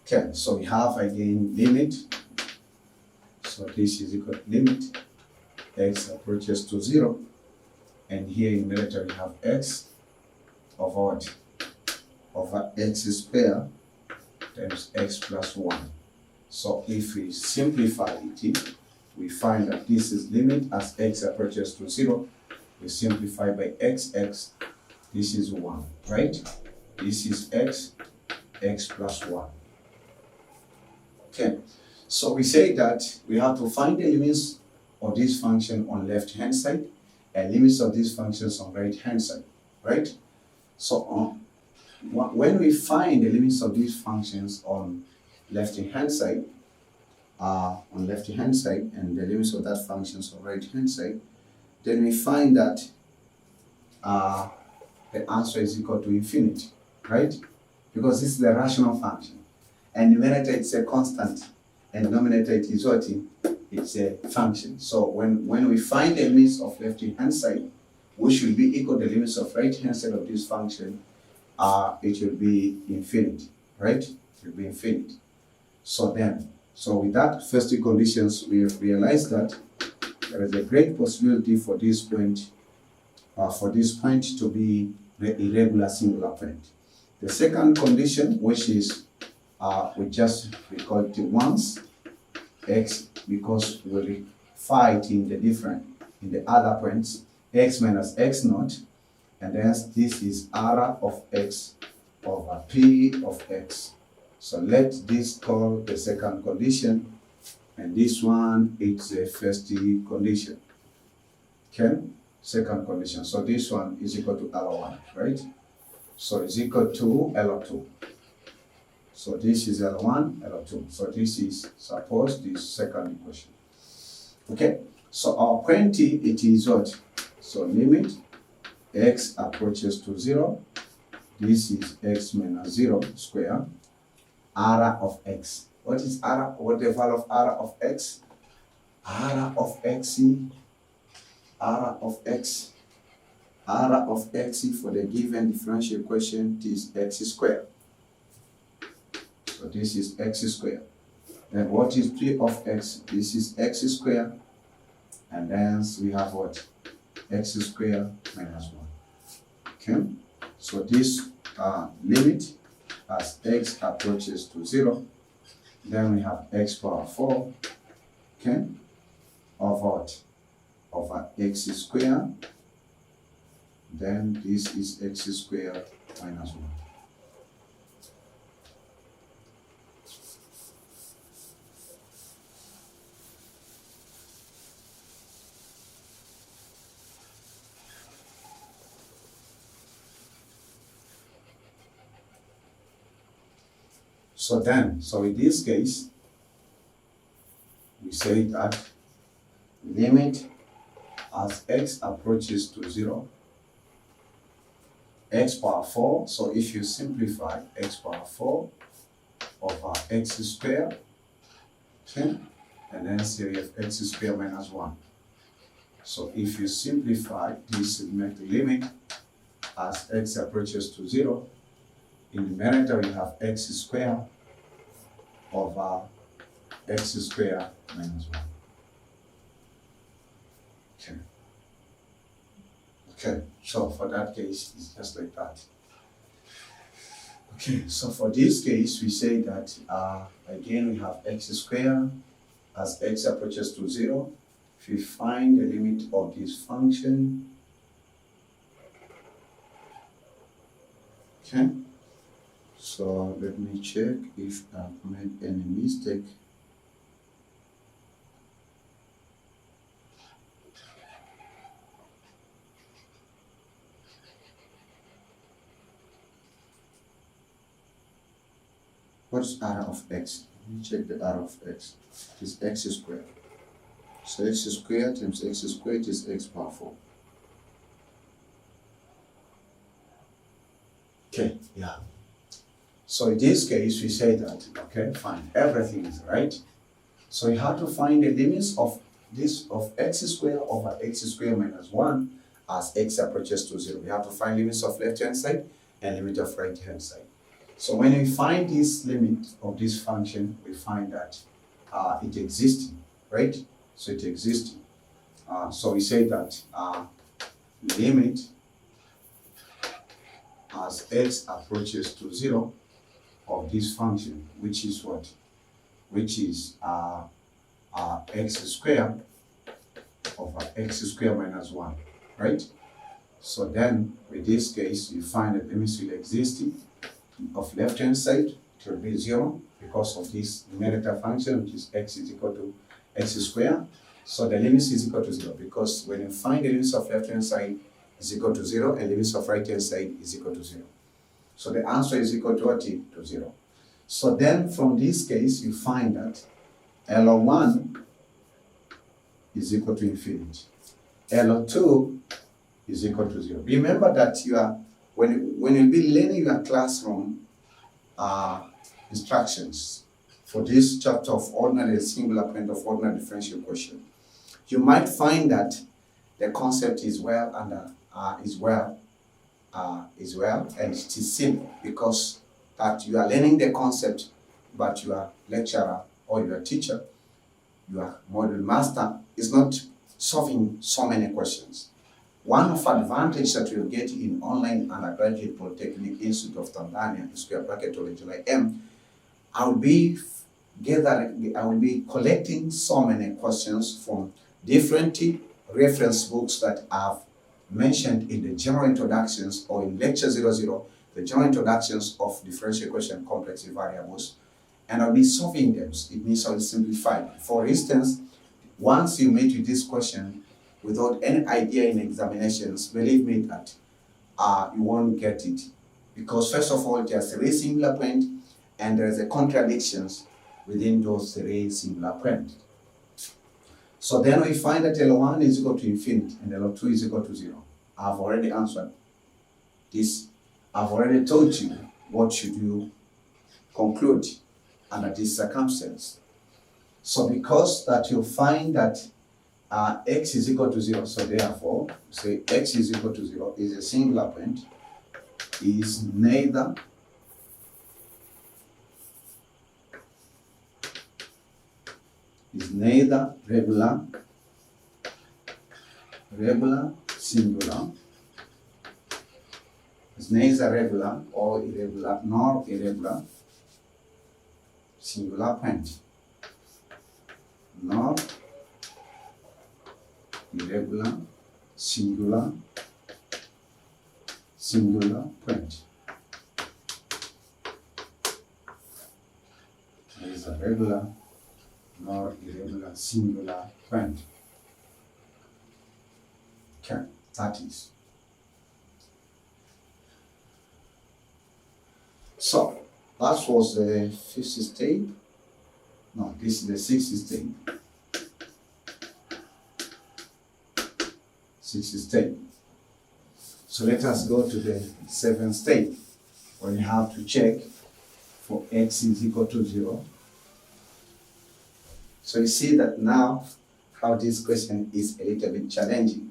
okay, so we have again limit. So this is equal to limit x approaches to 0, and here in numerator we have x over what? Over x squared times x plus 1. So if we simplify it, we find that this is limit as x approaches to 0. We simplify by x. This is 1, right? This is x plus 1. Okay, so we say that we have to find the limits of this function on left hand side and limits of these functions on right hand side, right? So when we find the limits of these functions on left hand side, and the limits of that functions on right hand side, then we find that the answer is equal to infinity, right? Because this is the rational function, and numerator it's a constant, and denominator it is what? It's a function. So when we find the limits of left hand side, which should be equal to the limits of right hand side of this function, it will be infinity, right? It will be infinity. So with that first two conditions, we have realized that there is a great possibility for this point to be the irregular singular point. The second condition, which is we call it once x, because we find in the other points x minus x naught, and then this is r of x over p of x. So let this call the second condition, and this one is the first condition. Okay, second condition. So this one is equal to L1, right? So it's equal to L2. So this is L1, L2. So this is, suppose, this second equation. Okay, so our point, it is what? So limit x approaches to 0. This is x minus 0 square, r of x. What is r? What the value of r of x? R of x for the given differential equation is x squared. So this is x squared. Then what is p of x? This is x squared. And then we have what? X squared minus 1. Okay? So this limit as x approaches to 0. Then we have x power 4. Okay? Over what? Over x squared. Then this is x squared minus 1. So in this case, we say that limit as x approaches to 0, x power 4. So if you simplify x power 4 over x squared, okay, and then here we have x squared minus 1. So if you simplify this, will make the limit as x approaches to 0. In the numerator, we have x squared, over x squared minus 1. Okay. Okay, so for that case, it's just like that. Okay, so for this case, we say that again we have x squared as x approaches to 0. If we find the limit of this function, okay, so let me check if I've made any mistake. What's r of x? Let me check the r of x. It is x squared. So x squared times x squared is x power 4. Okay, yeah. So in this case, we say that, okay, fine, everything is right. So we have to find the limits of this of x squared over x squared minus 1 as x approaches to 0. We have to find limits of left-hand side and limit of right-hand side. So when we find this limit of this function, we find that it existing, right? So it existing. So we say that limit as x approaches to 0 of this function, which is what? Which is x squared over x squared minus 1, right? So then, with this case, you find that limits will exist of left-hand side, it will be 0 because of this numerator function, which is x is equal to x squared. So the limits is equal to 0 because when you find the limits of left-hand side is equal to 0 and limits of right-hand side is equal to 0. So the answer is equal to what? To 0. So then from this case, you find that L1 is equal to infinity. L2 is equal to 0. Remember that you are, when you'll be learning your classroom instructions for this chapter of ordinary singular point of ordinary differential question, you might find that the concept is well and and it is simple because that you are learning the concept, but your lecturer or your teacher, your module master is not solving so many questions. One of the advantages that you'll get in online undergraduate Polytechnic Institute of Tanzania, square bracket Olenjolai, I will be collecting so many questions from different reference books that I've mentioned in the general introductions or in lecture 00, the general introductions of differential equation complex variables, and I'll be solving them. It means I'll simplify. For instance, once you meet with this question without any idea in examinations, believe me that you won't get it. Because first of all, there's 3 singular points and there's a contradictions within those 3 singular points. So then we find that L1 is equal to infinity and L2 is equal to 0. I've already answered this. I've already told you what should you conclude under this circumstance. So because that you find that x is equal to 0, so therefore, say x is equal to 0 is a singular point, is neither regular, singular, is neither regular or irregular nor irregular singular point, nor irregular singular point. Is a regular nor irregular singular point. Okay, that is. So that was the 5th step. No, this is the 6th step. 6th step. So let us go to the 7th step, where you have to check for x is equal to 0. So you see that now how this question is a little bit challenging.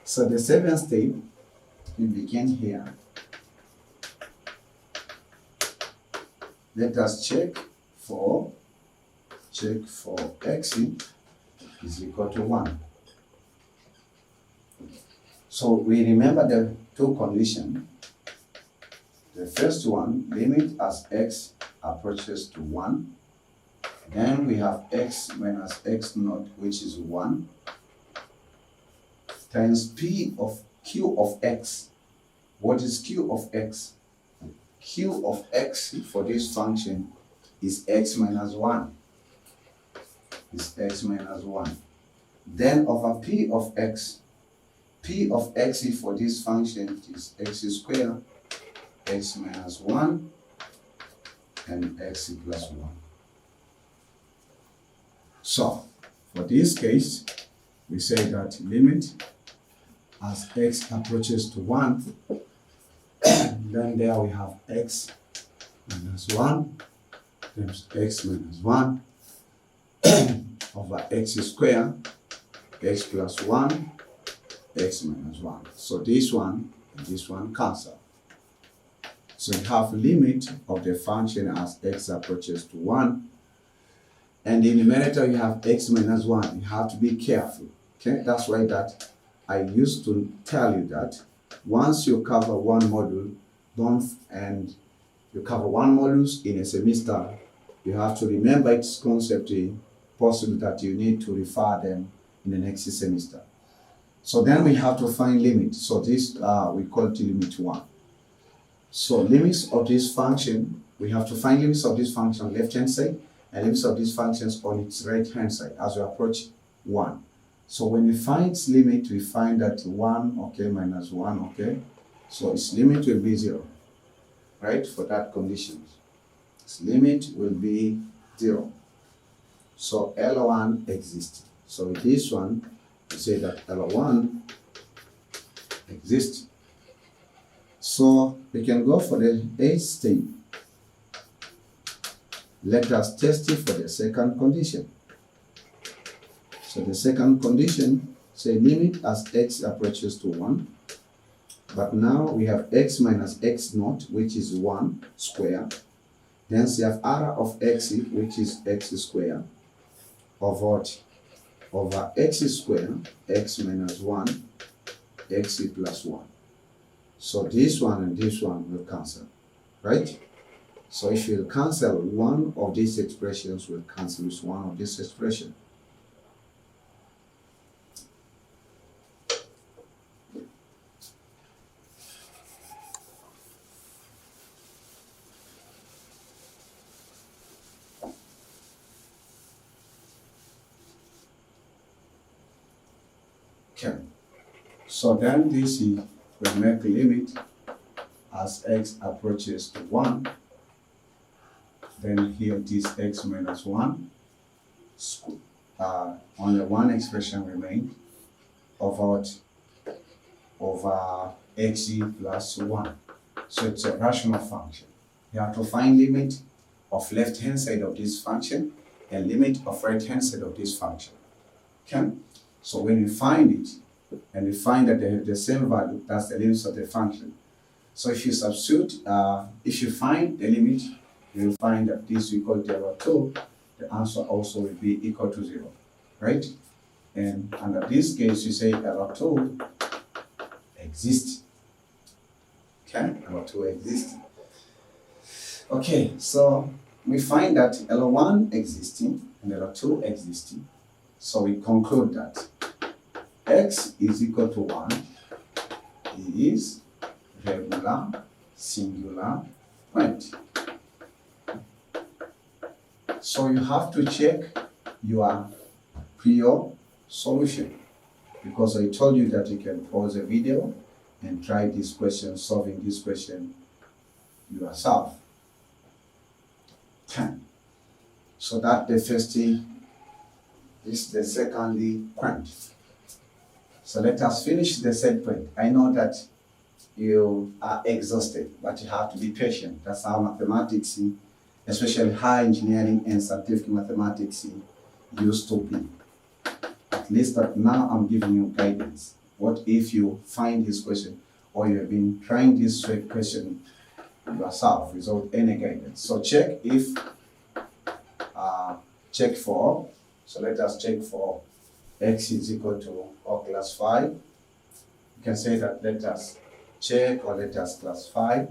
So the 7th step, we begin here. Let us check for x is equal to 1. So we remember the two conditions. The first one, limit as x approaches to 1. Then we have x minus x naught, which is 1, times q of x. What is q of x? Q of x for this function is x minus 1. Is x minus 1. Then over p of x. P of x for this function is x squared, x minus 1, and x plus 1. So, for this case, we say that limit as x approaches to 1, then there we have x minus 1 times x minus 1 over x squared, x plus 1, x minus 1. So this one and this one cancel. So you have limit of the function as x approaches to 1. And in the numerator you have x minus 1. You have to be careful. Okay, that's why that I used to tell you that once you cover one module, and you cover one module in a semester, you have to remember its concept. Possible that you need to refer them in the next semester. So then we have to find limit. So this we call it limit 1. So limits of this function, we have to find limits of this function on left hand side and limits of these functions on its right hand side as we approach 1. So when we find its limit, we find that 1, okay, minus 1, okay. So its limit will be 0, right, for that condition. Its limit will be 0. So L1 exists. So with this one, we say that L1 exists. So we can go for the 8th step. Let us test it for the second condition. So the second condition, say limit as x approaches to 1. But now we have x minus x naught, which is 1 squared. Then we have r of x, which is x squared, over x squared, x minus 1, x plus 1. So this one and this one will cancel, right? So if you cancel one of these expressions, will cancel with one of these expressions. Okay. So then this is will make a limit as x approaches to 1. Then here it is x minus 1. Only one expression remains over x plus 1. So it's a rational function. You have to find limit of left hand side of this function and limit of right hand side of this function. Okay? So when you find it, and we find that they have the same value, that's the limits of the function. So if you substitute, if you find the limit, you will find that this equal to L2, the answer also will be equal to 0, right? And under this case, you say L2 exists. Okay, L2 exists. Okay, so we find that L1 existing and L2 existing. So we conclude that x is equal to 1 is regular singular point. So you have to check your prior solution, because I told you that you can pause the video and try this question, solving this question yourself. 10. So that the first thing is the secondly point. So let us finish the third point. I know that you are exhausted, but you have to be patient. That's how mathematics, especially high engineering and scientific mathematics, used to be. At least that now I'm giving you guidance. What if you find this question, or you have been trying this question yourself without any guidance? So check if check for. So let us check for x is equal to or class 5. You can say that let us check or let us classify.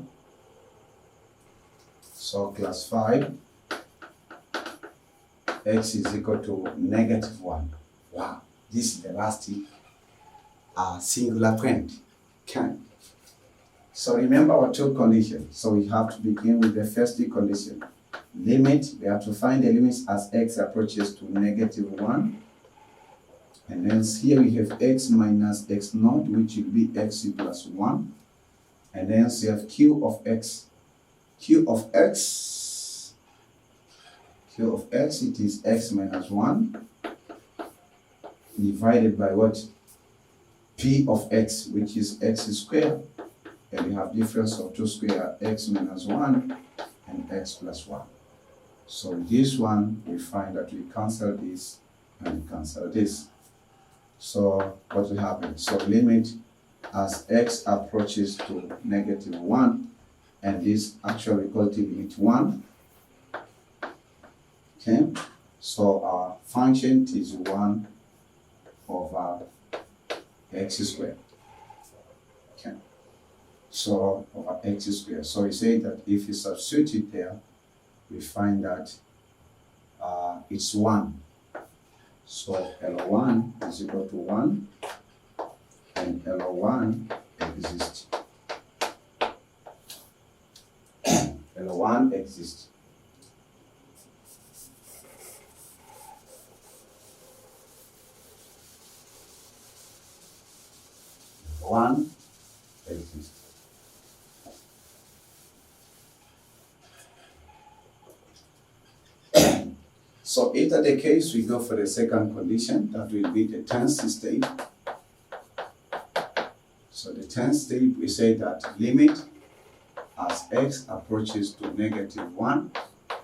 So class 5, x is equal to -1. Wow, this is the last singular point. Okay. So remember our two conditions. So we have to begin with the first condition. Limit, we have to find the limits as x approaches to -1. And then here we have x minus x naught, which will be x plus 1. And then we have q of x. Q of x, it is x minus 1 divided by what? P of x, which is x squared. And we have difference of 2 square, x minus 1 and x plus 1. So this one, we find that we cancel this and cancel this. So what will happen? So limit as x approaches to -1, and this actually equal to limit 1. Okay, so our function is 1 over x squared. Okay, so over x squared. So we say that if you substitute it there, we find that it's 1. So L1 is equal to 1, and L1 exists. L1 exists. L1 exists. So if that's the case, we go for the second condition, that will be the tenth state. So the tenth state, we say that limit as x approaches to -1.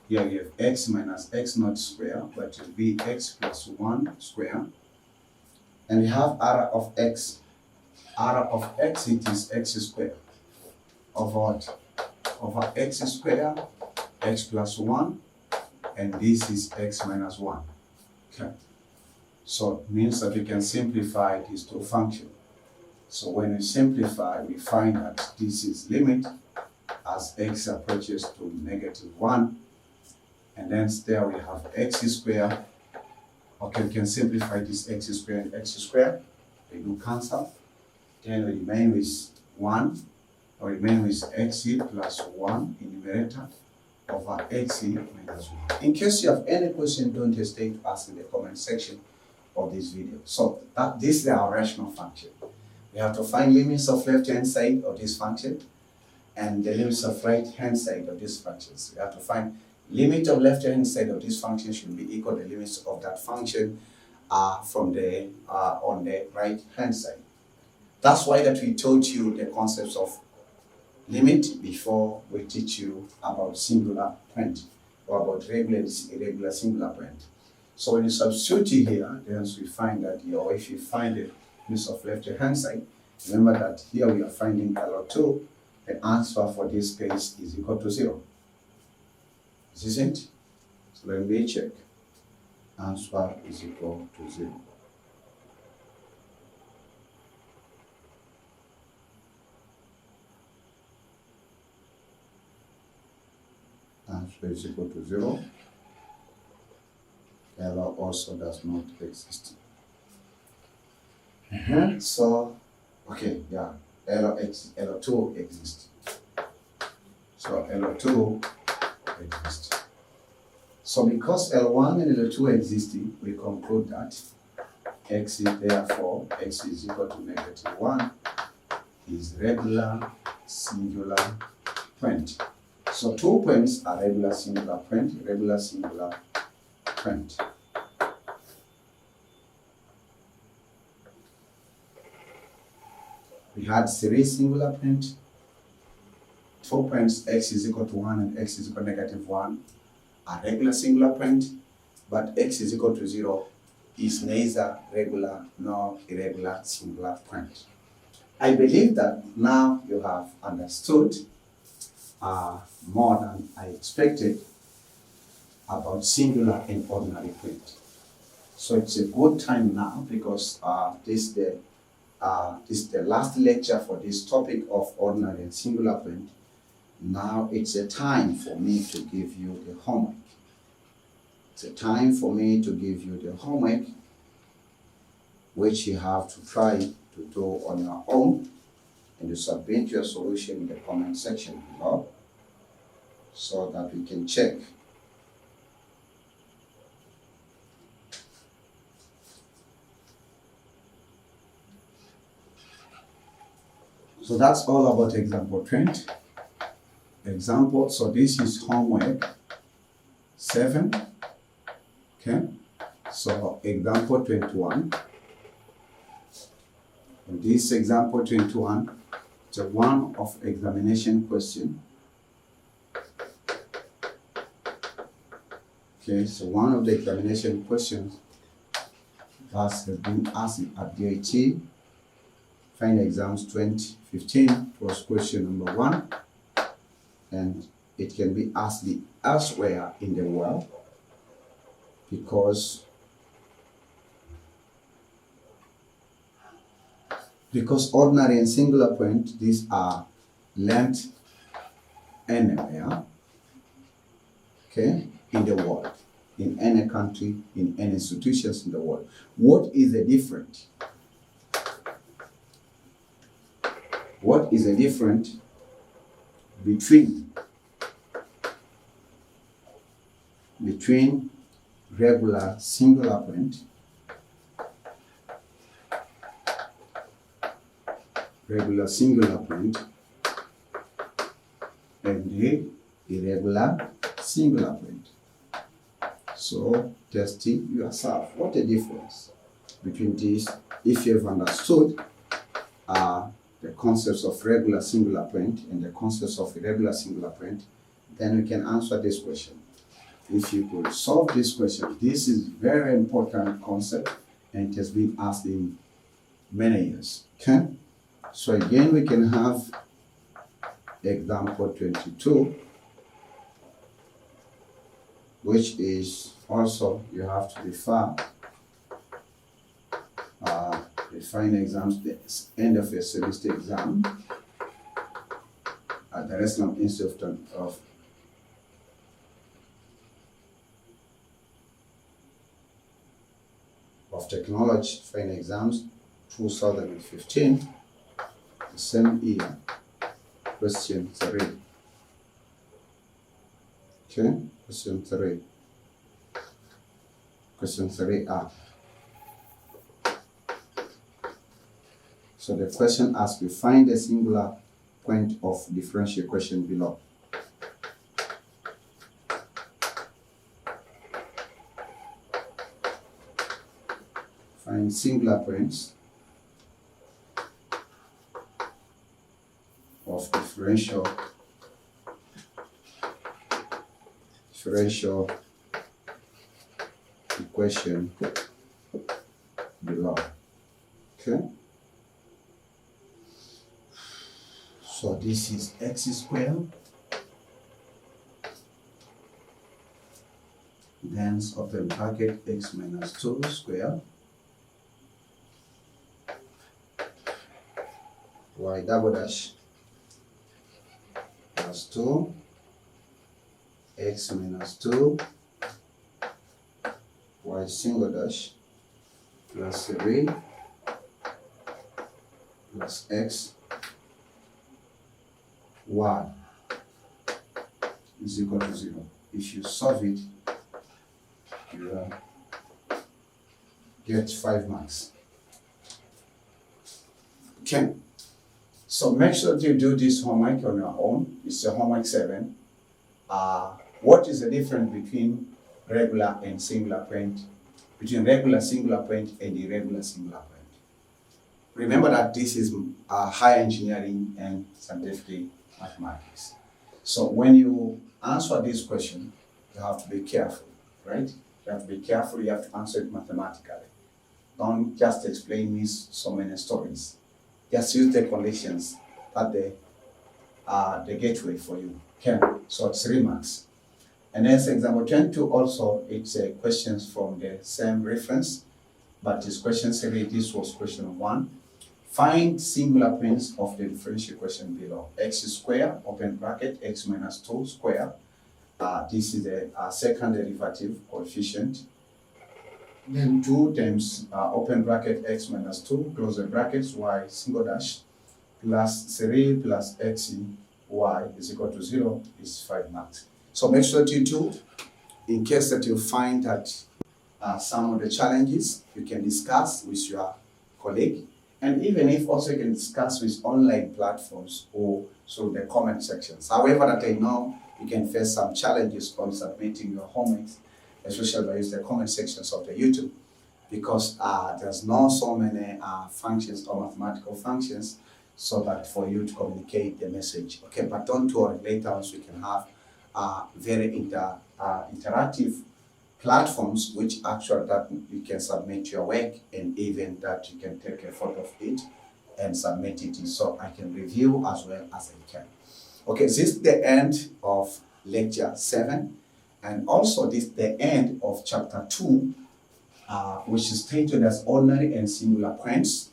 Here we have x minus x naught square, but it will be x plus 1 square. And we have r of x. R of x, it is x squared over what? Over x squared, x plus 1, and this is x minus 1. Okay. So it means that we can simplify these two functions. So when we simplify, we find that this is limit as x approaches to -1, and then there we have x squared. Okay, we can simplify this x squared and x squared. They do cancel. Then we remain with 1, or remain with x plus 1 in numerator over x minus 1. In case you have any question, don't hesitate to ask in the comment section of this video. So this is our rational function. We have to find limits of left-hand side of this function and the limits of right-hand side of this function. So we have to find limit of left-hand side of this function should be equal to the limits of that function from the on the right-hand side. That's why that we taught you the concepts of limit before we teach you about singular point or about regular and irregular singular point. So when you substitute here, then we find that, or if you find the limits of left-hand side, remember that here we are finding L2. The answer for this case is equal to 0. Isn't it? So let me check. Answer is equal to 0. Answer is equal to 0. L also does not exist. So, okay, yeah, L2 exists. So L2 exists. So because L1 and L2 existing, we conclude that x is therefore x is equal to -1 is regular singular point. So 2 points are regular singular point, regular singular point. We had 3 singular points. 2 points, x is equal to 1 and x is equal to -1 are regular singular point, but x is equal to 0 is neither regular nor irregular singular point. I believe that now you have understood more than I expected. about singular and ordinary point. So it's a good time now because this is the last lecture for this topic of ordinary and singular point. Now it's a time for me to give you the homework. It's a time for me to give you the homework, which you have to try to do on your own, and to submit your solution in the comment section below so that we can check. So that's all about example 20. Example, so this is homework 7. Okay, so example 21. And this example 21 is a one of examination question. Okay, so one of the examination questions that has been asked at DIT Final Exams 2015 was question number 1, and it can be asked elsewhere in the world because ordinary and singular point, these are learned anywhere, okay, in the world, in any country, in any institutions in the world. What is the difference? What is the difference between regular singular point and the irregular singular point? So test it yourself. What the difference between these? If you've understood the concepts of regular singular point and the concepts of irregular singular point, then we can answer this question. If you could solve this question, this is very important concept and it has been asked in many years. Okay? So again, we can have example 22, which is also, you have to refer the final exams, the end of a semester exam at the National Institute of Technology, final exams 2015, the same year, question 3. Okay, question 3. Question 3A. So the question asks you, find a singular point of differential equation below. Find singular points of differential equation below. Okay. So this is x squared, then open bracket x minus 2 squared, y double dash plus 2, x minus 2, y single dash plus 3 plus x y is equal to 0. If you solve it, you will get 5 marks. Okay, so make sure you do this homework on your own. It's a homework 7. What is the difference between regular and singular point, between regular singular point and irregular singular point? Remember that this is higher engineering and scientific mathematics. So when you answer this question, you have to be careful, right? You have to be careful, you have to answer it mathematically. Don't just explain me so many stories. Just use the conditions that the gateway for you. Okay, so 3 marks. And then example 22 also, it's questions from the same reference, but it's question 3, this was question 1. Find singular points of the differential question below. X square, open bracket, x minus 2 square. This is the second derivative coefficient. Then 2 times open bracket x minus 2, close the brackets, y single dash, plus 3 plus x y is equal to 0 is 5 marks. So make sure that you do, in case that you find that some of the challenges you can discuss with your colleague, and even if also you can discuss with online platforms or through the comment sections. However, that I know you can face some challenges on submitting your homeworks, especially by using the comment sections of the YouTube, because there's not so many functions or mathematical functions so that for you to communicate the message. Okay, but don't worry, later on we can have very interactive platforms which actually that you can submit your work, and even that you can take a photo of it and submit it so I can review as well as I can. Okay, this is the end of lecture 7, and also this is the end of chapter 2, which is stated as ordinary and singular points.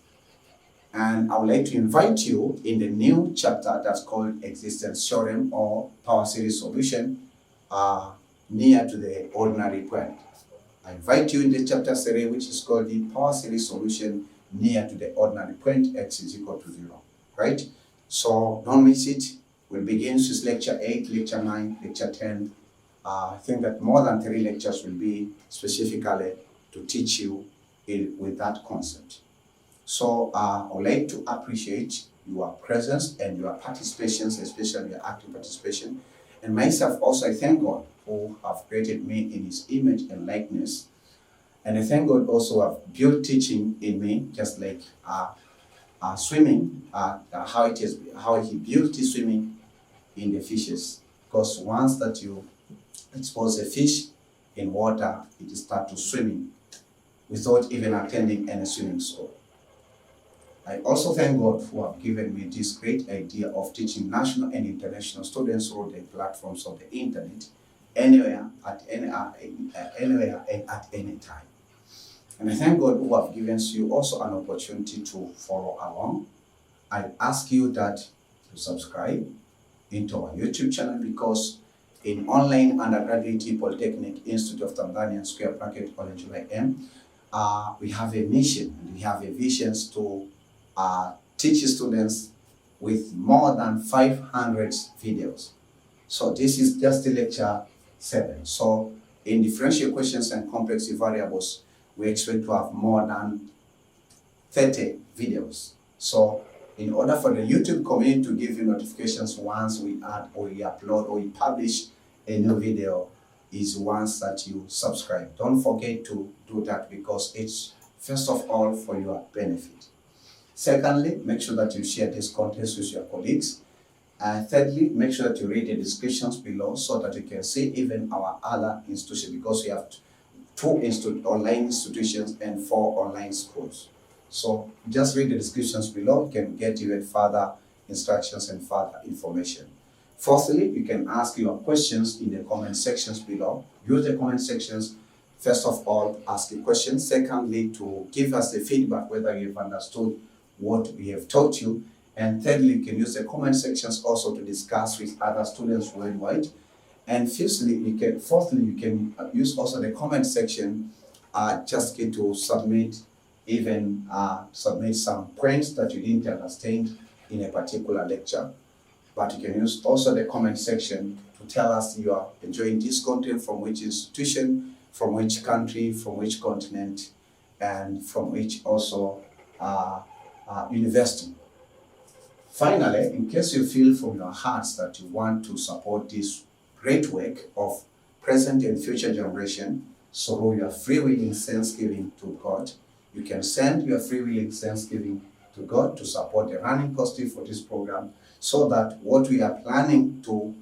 And I would like to invite you in the new chapter that's called existence theorem or power series solution near to the ordinary point. I invite you in the chapter 3, which is called the power series solution near to the ordinary point, x is equal to 0, right? So don't miss it. We'll begin with lecture 8, lecture 9, lecture 10. I think that more than 3 lectures will be specifically to teach you with that concept. So I would like to appreciate your presence and your participation, especially your active participation. And myself also, I thank God who have created me in his image and likeness. And I thank God also who have built teaching in me, just like swimming, how he built the swimming in the fishes. Because once that you expose a fish in water, it starts to swimming without even attending any swimming school. I also thank God who have given me this great idea of teaching national and international students through the platforms of the internet, anywhere, anywhere, and at any time. And I thank God who have given you also an opportunity to follow along. I ask you that to subscribe into our YouTube channel, because in online undergraduate Polytechnic Institute of Tanzania, square bracket Olenjolaim, we have a mission and we have a vision to teach students with more than 500 videos. So this is just the lecture 7. So in differential questions and complex variables, we expect to have more than 30 videos. So in order for the YouTube community to give you notifications once we add or we upload or we publish a new video, is once that you subscribe. Don't forget to do that, because it's first of all for your benefit. Secondly, make sure that you share this content with your colleagues. And thirdly, make sure that you read the descriptions below so that you can see even our other institutions, because we have 2 online institutions and 4 online schools. So just read the descriptions below. You can get even further instructions and further information. Fourthly, you can ask your questions in the comment sections below. Use the comment sections, first of all, ask a question. Secondly, to give us the feedback whether you've understood what we have taught you. And thirdly, you can use the comment sections also to discuss with other students worldwide. And fourthly, you can use also the comment section just to submit some points that you didn't understand in a particular lecture. But you can use also the comment section to tell us you are enjoying this content, from which institution, from which country, from which continent, and from which also university. Finally, in case you feel from your hearts that you want to support this great work of present and future generation through your free-willing thanksgiving to God, you can send your free-willing thanksgiving to God to support the running cost for this program, so that what we are planning to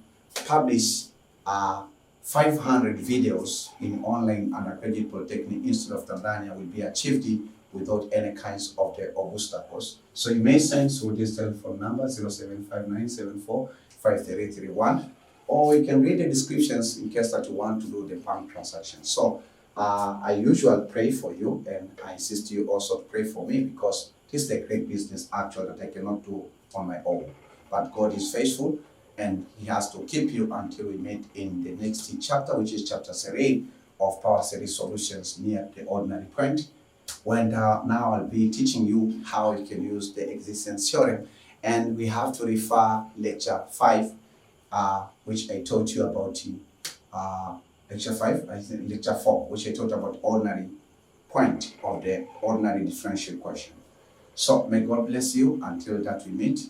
publish 500 videos in online undergraduate Polytechnic Institute of Tanzania will be achieved without any kinds of the obstacles. So you may send through this telephone number 0759745331, or you can read the descriptions in case that you want to do the bank transaction. So I usually pray for you, and I insist you also to pray for me, because this is a great business actually that I cannot do on my own. But God is faithful, and He has to keep you until we meet in the next chapter, which is chapter 3 of Power Series Solutions near the ordinary point. When now I'll be teaching you how you can use the existence theorem, and we have to refer lecture 5, which I taught you about in lecture 5, I think lecture 4, which I taught about ordinary point of the ordinary differential question. So may God bless you until that we meet.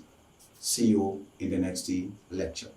See you in the next lecture.